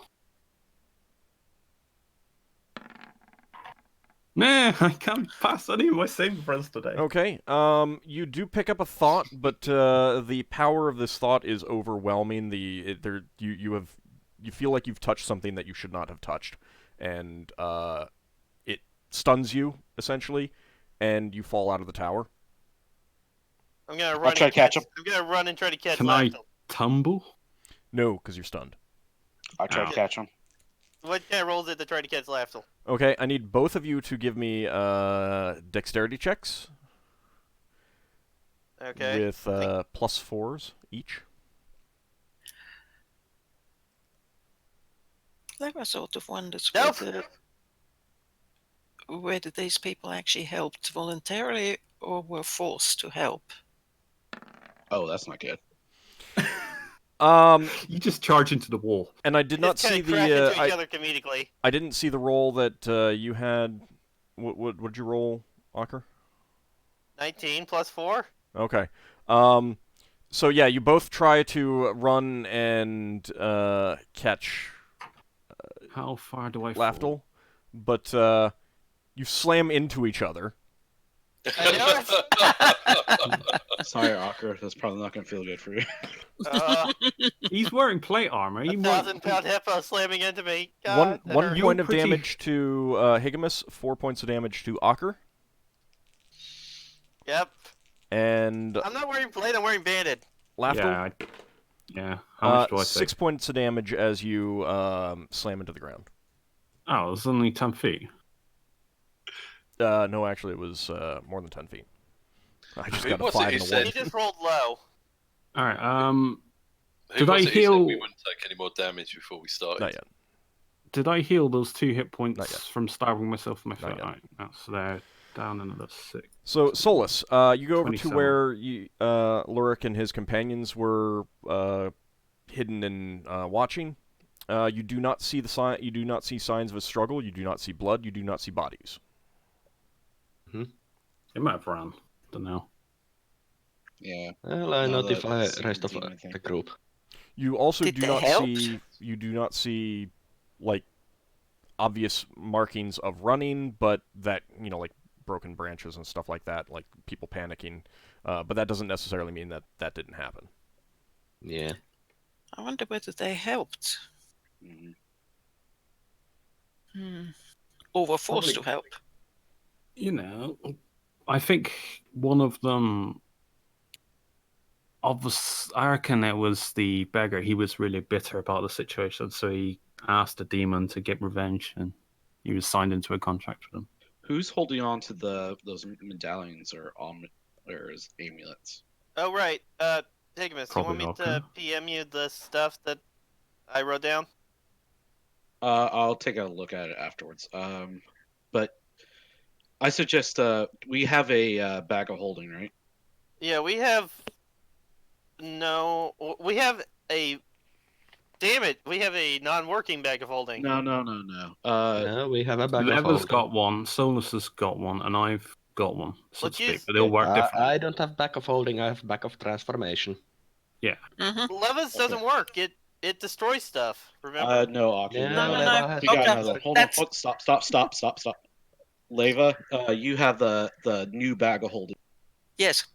Nah, I can't pass any of my saving throws today. Okay. You do pick up a thought, but the power of this thought is overwhelming. You feel like you've touched something that you should not have touched, and it stuns you essentially, and you fall out of the tower. I'm gonna run. I'll try and to catch him. I'm gonna run and try to catch Can I Lafdul. tumble? No, because you're stunned. I'll try Ow. to catch him. What kind of rolls it to try to catch Lafdul? Okay, I need both of you to give me dexterity checks Okay. with +4s each. There was sort of wonders Nope. whether these people actually helped voluntarily or were forced to help. Oh, that's not good. You just charge into the wall. And I did not Just see kinda crack into the each other comedically. I didn't see the roll that you had. What did you roll, Ockar? 19 plus 4. Okay. So yeah, you both try to run and catch How far do I fall? Lafdul, but you slam into each other, I know it. Sorry, Ockar. That's probably not going to feel good for you. He's wearing plate armor. A He might... 1,000-pound hippo slamming into me. One God, that one hurt. You're point of pretty- damage to Higgimus, 4 points of damage to Ockar, Yep. and I'm not wearing plate. I'm wearing banded. Lafdul, Yeah. How much do I 6 take? points of damage as you slam into the ground. Oh, it's only 10 feet. No, actually, it was more than 10 feet. I just Who got a was it 5 who and a said- 1. He just rolled low. Alright, Who Did was I it who said heal- we wouldn't take any more damage before we started? Not yet. did I heal those 2 hit Not points yet. from stabbing myself in my Not foot? yet. Alright, that's there. Down another 6. So, Solas, you go over to 27. where Lurik and his companions were hidden and watching. You do not see You do not see signs of a struggle. You do not see blood. You do not see bodies. It might have run. Don't know. Yeah. Well, I No, notify that's the rest of demon thing. the group. You also Did do they not help? see. You do not see like obvious markings of running, but that like broken branches and stuff like that, like people panicking. But that doesn't necessarily mean that that didn't happen. Yeah. I wonder whether they helped. Mhm. Or were forced to Probably. help. You know, I think one of them... I reckon it was the beggar. He was really bitter about the situation, so he asked the demon to get revenge, and he was signed into a contract with him. Who's holding on to those medallions or amulets? Oh, right. Higgimus, you want me Probably to Ockar. PM you the stuff that I wrote down? I'll take a look at it afterwards. But I suggest we have a bag of holding, right? Yeah, we have... No, we have a... Damn it, we have a non-working bag of holding. No. No, we have a bag of Leva's holding. got one, Solas has got one, and I've got one, so Let's to speak, use- but they'll work differently. I don't have back of holding, I have back of transformation. Mm-hmm. Levis doesn't work. It destroys stuff, remember? No, Ockar. Yeah, No, we no, Leva no. has We got Okay, another one. Hold on. that's- Stop. Leva, you have the new bag of holding. Yes.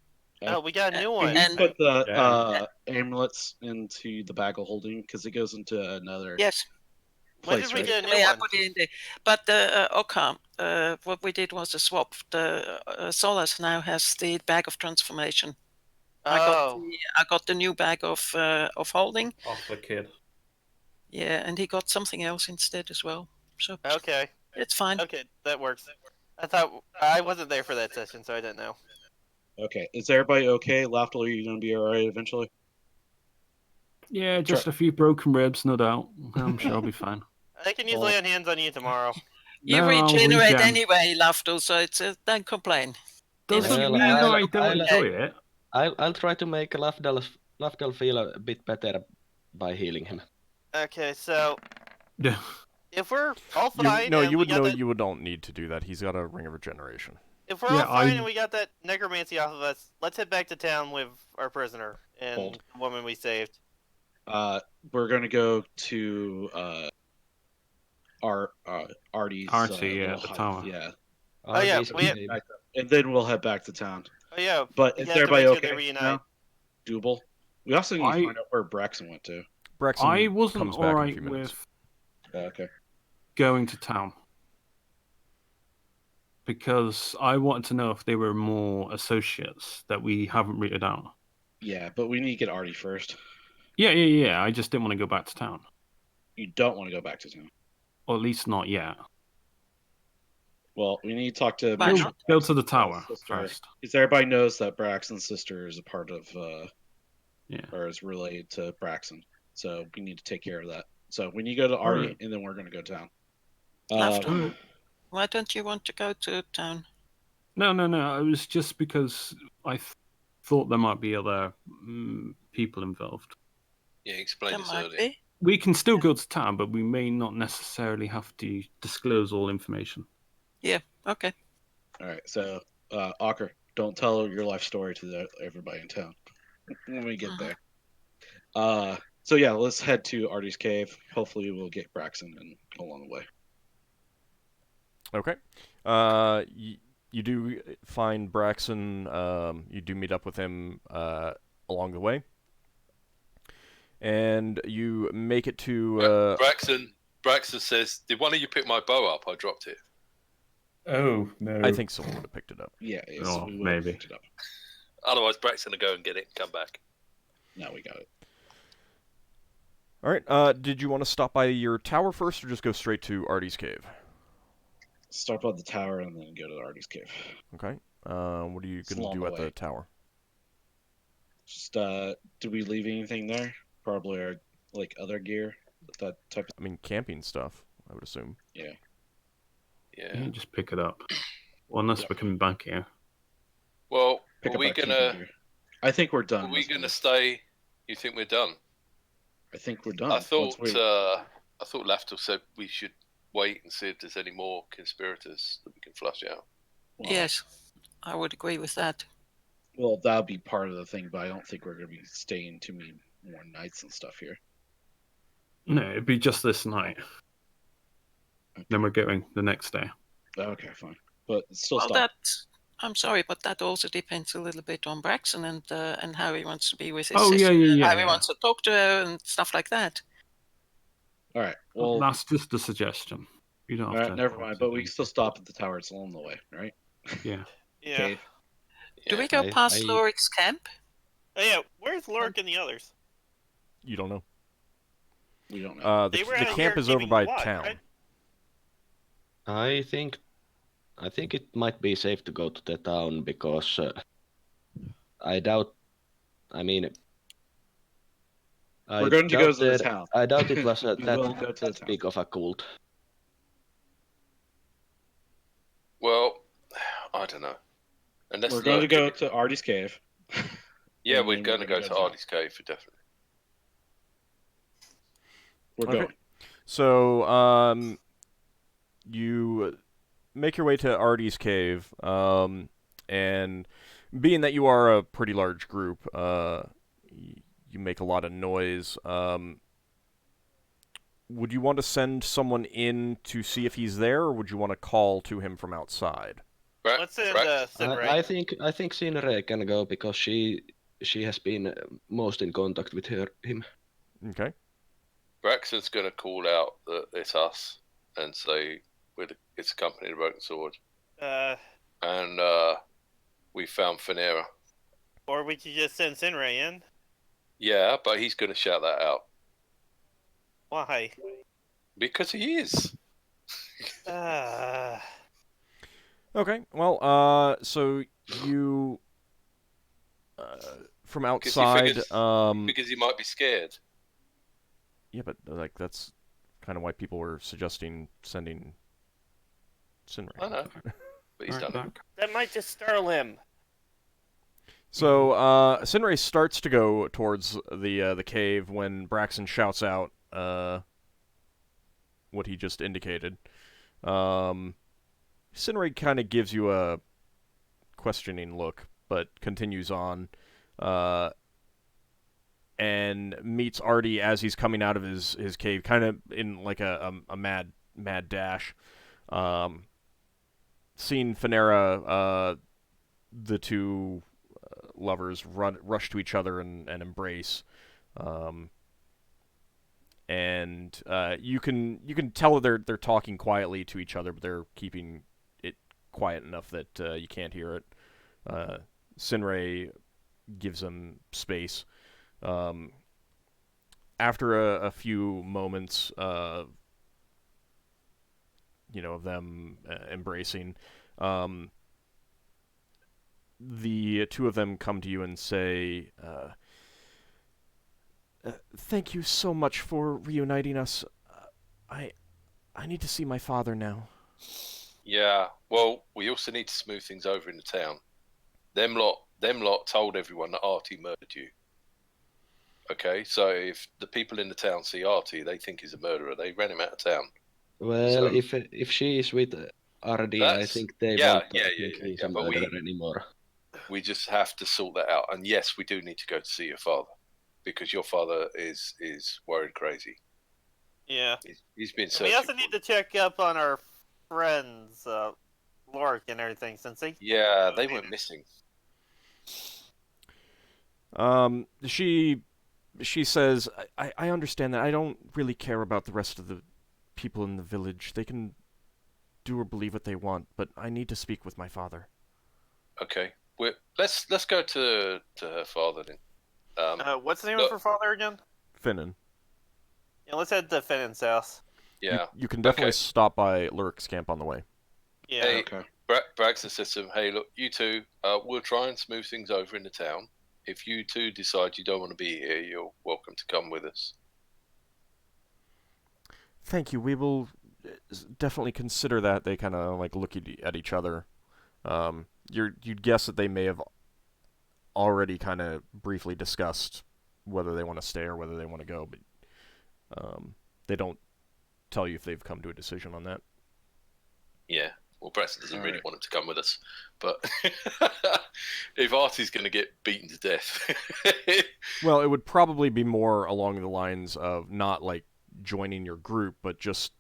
Oh, we got a new Can one. you And- put the Yeah. amulets into the bag of holding because it goes into another Yes. When place, did we right? get a new Yeah, I one? put it in there. But Ockar, what we did was a swap. The Solas now has the bag of transformation. Oh, I got the new bag of holding. Off the kid. Yeah, and he got something else instead as well. So okay. it's fine. Okay, that works. I thought... I wasn't there for that session, so I didn't know. Okay, is everybody okay? Lafdul, are you going to be alright eventually? Yeah, just a few broken ribs, no doubt. I'm sure I'll be fine. I can use lay on hands on you tomorrow. You No, I'll regenerate regen. anyway, Lafdul, so it's don't complain. Doesn't Well, mean I don't I'll- enjoy it. I'll try to make Lafdal feel a bit better by healing him. Okay, so Yeah. if we're all fine, No, and you we would got know. that, You would don't need to do that. He's got a ring of regeneration. if we're Yeah, all fine I- and we got that necromancy off of us, let's head back to town with our prisoner and Hold. the woman we saved. We're going to go to Artie's Artie, yeah, little the hut. tower. Yeah, Oh, yeah, Artie's we have- baby. and then we'll head back to town. Oh yeah, But we is have to everybody make sure they okay? reunite. now? Doable. We also need to I- find out where Braxon went to. Braxon I wasn't comes back in a alright few minutes. with Okay. going to town. Because I wanted to know if they were more associates that we haven't rooted out. Yeah, but we need to get Artie first. Yeah. I just didn't want to go back to town. You don't want to go back to town. Or at least not yet. Well, we need to talk to Why not? Go to the tower Sister. first. Because everybody knows that Braxton's sister is a part of, Yeah. or is related to Braxton. So we need to take care of that. So we need to go to Artie, Alright. and then we're going to go to town. Lafdul, why don't you want to go to town? No. It was just because I thought there might be other people involved. Yeah, explain There this might earlier. be. We can still go to town, but we may not necessarily have to disclose all information. Okay. All right. So, Ockar, don't tell your life story to everybody in town when we get there. So yeah, let's head to Artie's cave. Hopefully, we'll get Braxton and along the way. Okay. you do find Braxon. You do meet up with him along the way, and you make it to. Braxon says, "Did one of you pick my bow up? I dropped it." Oh no! I think someone would have picked it up. Yeah, yes, Oh, we will maybe. picked it up. Otherwise, Braxton will go and get it and come back. Now we got it. All right. Did you want to stop by your tower first, or just go straight to Artie's cave? Start by the tower and then go to the Artie's cave. Okay. What are you It's going to along do the at the way. tower? Just did we leave anything there? Probably our other gear, that type I mean, camping stuff, I would assume. Yeah. Yeah, just pick it up. Well, unless we're coming back here. Well, Pick are up we our camping gonna? gear. I think we're done. Are we with gonna this. stay? You think we're done? I think we're done. I thought. Once I thought Lafdul said we should wait and see if there's any more conspirators that we can flush out. well, Yes, I would agree with that. Well, that'll be part of the thing, but I don't think we're gonna be staying too many more nights and stuff here. No, it'd be just this night. Then we're going the next day. Okay, fine. But still Well, stop. I'm sorry, but that also depends a little bit on Braxon and how he wants to be with his Oh, sister, yeah, and how he yeah. wants to talk to her and stuff like that. All right. Well, That's just a suggestion. You don't all have right, to. never mind. But we can still stop at the tower. It's along the way, right? Yeah. Yeah. Cave. Do we go past Lorik's camp? Oh yeah. Where's Lorik and the others? You don't know. We don't know. The They were the out camp here is over keeping by watch, town. right? I think it might be safe to go to the town because I doubt. I mean, We're going to go to the doubt town. I doubt it was We will go to the that town. big of a cult. Well, I don't know. Unless We're going to Lurk- go to Artie's cave. Yeah, and we're then going to go to town. Artie's cave for definite. We're Okay. going. So, you make your way to Artie's cave, and being that you are a pretty large group, you make a lot of noise. Would you want to send someone in to see if he's there, or would you want to call to him from outside? Let's send Sinrae. I think Sinrae can go because she has been most in contact with him. Okay. Braxton's going to call out that it's us and say it's a company of Broken Sword. And we found Finera. Or we could just send Sinrae in. Yeah, but he's going to shout that out. Why? Because he is. Okay. Well, so you from outside. Because he might be scared. Yeah, but that's kind of why people were suggesting sending Sinrae. I know, but he's done it. That might just startle him. So Sinrae starts to go towards the cave when Braxon shouts out what he just indicated. Sinrae kind of gives you a questioning look, but continues on, and meets Artie as he's coming out of his cave, kind of in like a mad dash. Seeing Finera, the two lovers rush to each other and embrace, and you can tell they're talking quietly to each other, but they're keeping it quiet enough that you can't hear it. Sinrae gives them space. After a few moments, of them embracing, the two of them come to you and say, "Thank you so much for reuniting us. I need to see my father now." Yeah, well, we also need to smooth things over in the town. Them lot told everyone that Artie murdered you. Okay, so if the people in the town see Artie, they think he's a murderer. They ran him out of town. Well, So- if she is with RD, I think they won't think he's a but murderer anymore. We just have to sort that out. And yes, we do need to go to see your father because your father is worried crazy. Yeah. He's been We searching. also need to check up on our friends. Lork and everything since they. Yeah, they went missing. She says, I understand that. I don't really care about the rest of the people in the village. They can do or believe what they want, but I need to speak with my father. Okay, let's go to her father then. What's the name look- of her father again? Finnan. Yeah, let's head to Finnan's house. Yeah. You can definitely Okay. stop by Lurk's camp on the way. Yeah. Hey, Okay. Braxon says to him, "Hey, look, you two. We'll try and smooth things over in the town. If you two decide you don't want to be here, you're welcome to come with us." Thank you. We will definitely consider that. They kind of like look at each other. You'd guess that they may have already kind of briefly discussed whether they want to stay or whether they want to go, but they don't tell you if they've come to a decision on that. Yeah. Well, Braxton doesn't really Alright. want him to come with us, but if Artie's going to get beaten to death, Well, it would probably be more along the lines of not like joining your group, but just,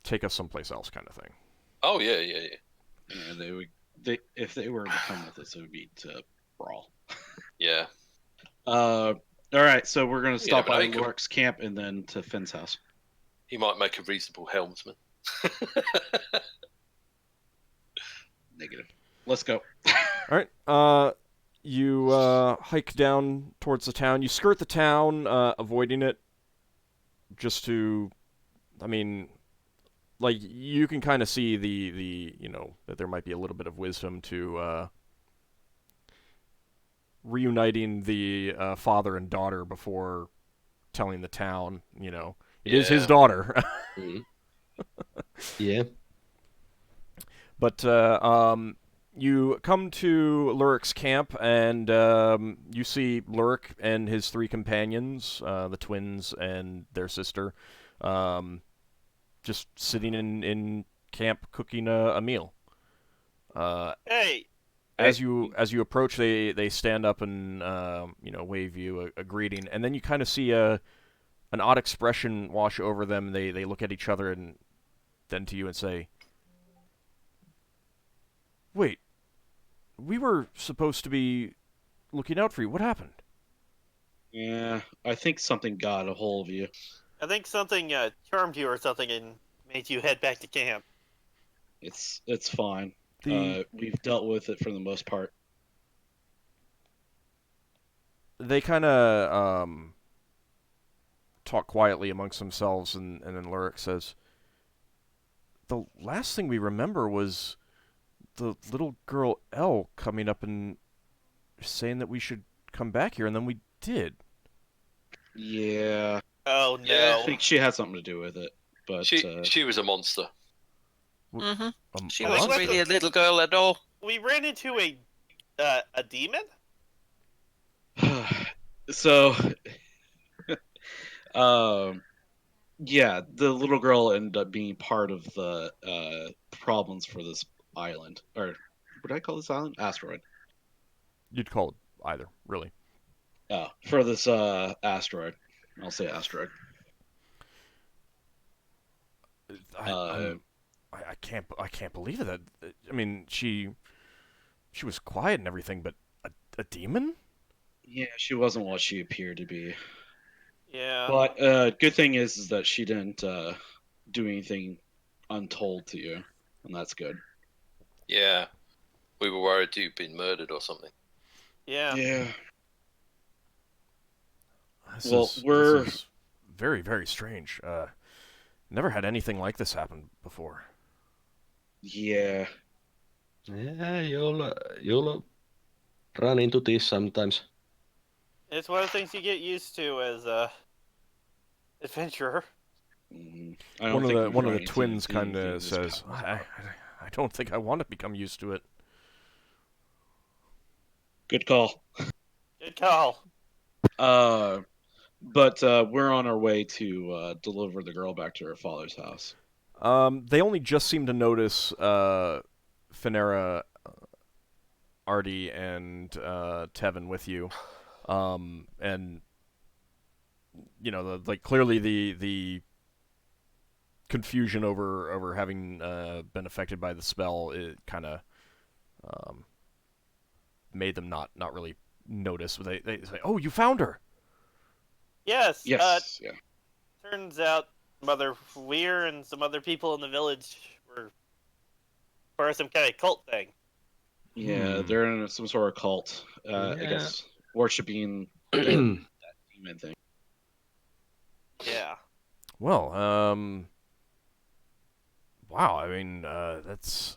take us someplace else kind of thing. oh yeah. Yeah, they would. If they were to come with us, it would be to brawl. Yeah. All right, so we're gonna stop never know, by he could- Lork's camp and then to Finn's house. He might make a reasonable helmsman. Negative. Let's go. All right. You hike down towards the town. You skirt the town, avoiding it, just to, like you can kind of see the that there might be a little bit of wisdom to reuniting the father and daughter before telling the town. It is his Yeah. daughter. Yeah. But you come to Lurik's camp, and you see Lurik and his three companions, the twins and their sister, just sitting in camp cooking a meal. Hey, As you approach, they stand up and wave you a greeting, and then you kind of see an odd expression wash over them. They look at each other and then to you and say, "Wait, we were supposed to be looking out for you. What happened?" Yeah, I think something got a hold of you. I think something charmed you or something and made you head back to camp. It's fine. The- We've dealt with it for the most part. They kind of talk quietly amongst themselves, and then Lurik says, "The last thing we remember was the little girl Elle coming up and saying that we should come back here, and then we did." Yeah, Oh no! Yeah, I think she had something to do with it. But She was a monster. Hmm. She A wasn't monster? really a little girl at all. We ran into a demon. so, yeah, the little girl ended up being part of the problems for this island, or what did I call this island? Asteroid. You'd call it either, really. Oh, for this asteroid. I'll say asteroid. I can't believe it. I mean, she was quiet and everything, but a demon? Yeah, she wasn't what she appeared to be. Yeah. But good thing is that she didn't do anything untold to you, and that's good. Yeah. We were worried you'd been murdered or something. Yeah. Yeah. This is very, very strange. Never had anything like this happen before. Yeah. Yeah, you'll run into this sometimes. It's one of the things you get used to as a adventurer. Mhm. I don't think One of the we've run twins into kind anything of this says, powerful. I don't think I want to become used to it." Good call. Good call. But we're on our way to deliver the girl back to her father's house. They only just seem to notice Finera, Artie, and Tevin with you, and clearly the confusion over having been affected by the spell, it kind of made them not really notice. They say, "Oh, you found her." Yes. Yes. Yeah. Turns out Mother Weir and some other people in the village were part of some kind of cult thing. Yeah, they're in some sort of cult. I Yeah. guess worshiping that demon thing. Yeah. Well, wow. I mean, that's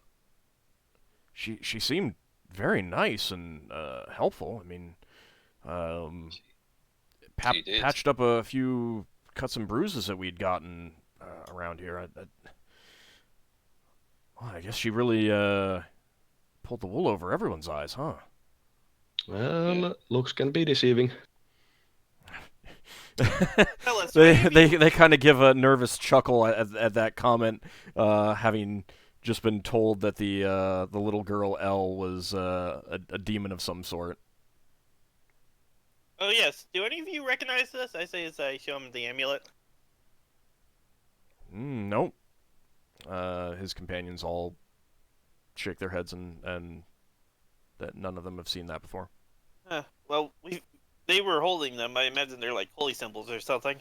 she seemed very nice and helpful. I mean, She did. patched up a few cuts and bruises that we'd gotten around here. Well, I guess she really pulled the wool over everyone's eyes, huh? Well, looks can be deceiving. Tell us, they kind of give a nervous chuckle at that comment, having just been told that the little girl Elle was a demon of some sort. Oh yes. Do any of you recognize this? I say as I show him the amulet. Nope. His companions all shake their heads and that none of them have seen that before. Well, they were holding them. I imagine they're like holy symbols or something.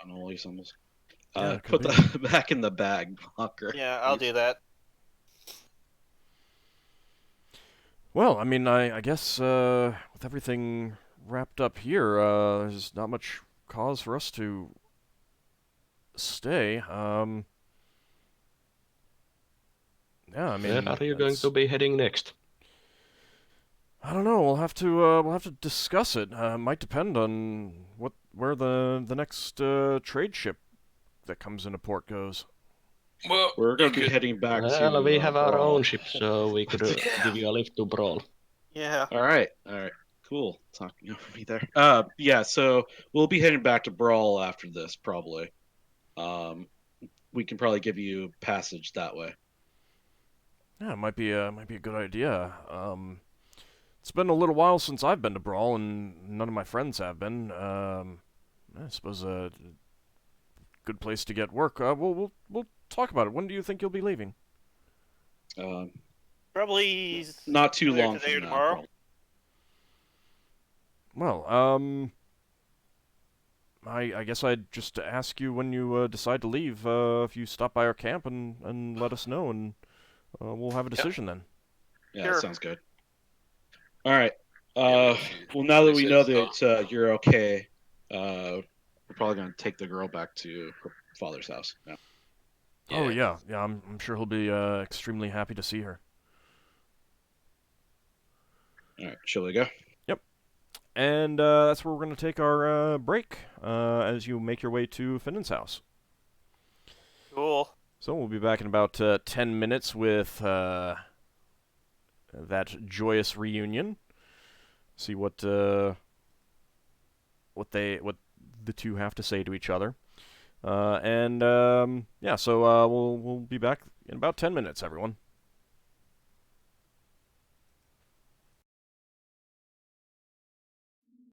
Unholy symbols. Yeah, it Put could that back in the bag, Ockar. Yeah, I'll do that. Well, I mean, I guess with everything wrapped up here, there's not much cause for us to stay. Yeah, I mean, Where are you going to be heading next? I don't know. We'll have to discuss it. Might depend on where the next trade ship that comes into port goes. Well, We're going you to be could- heading back to. Well, we have our Brawl. own ship, so we could give you a lift to Brawl. Yeah. All right. Cool. Talking over me there. Yeah. So we'll be heading back to Brawl after this, probably. We can probably give you passage that way. Yeah, it might be a good idea. It's been a little while since I've been to Brawl, and none of my friends have been. I suppose a good place to get work. We'll talk about it. When do you think you'll be leaving? Probably Not too either long today or from now. tomorrow. Well, I guess I'd just ask you when you decide to leave, if you stop by our camp and let us know, and we'll have a decision then. Yeah, Sure. that sounds good. All right. Yeah, Well, now that we know said that you're okay, we're probably going to take the girl back to her father's house. Yeah. Oh yeah. I'm sure he'll be extremely happy to see her. All right. Shall we go? And that's where we're going to take our break as you make your way to Finnan's house. Cool. So we'll be back in about 10 minutes with that joyous reunion. See what the two have to say to each other. Yeah, so we'll be back in about 10 minutes, everyone.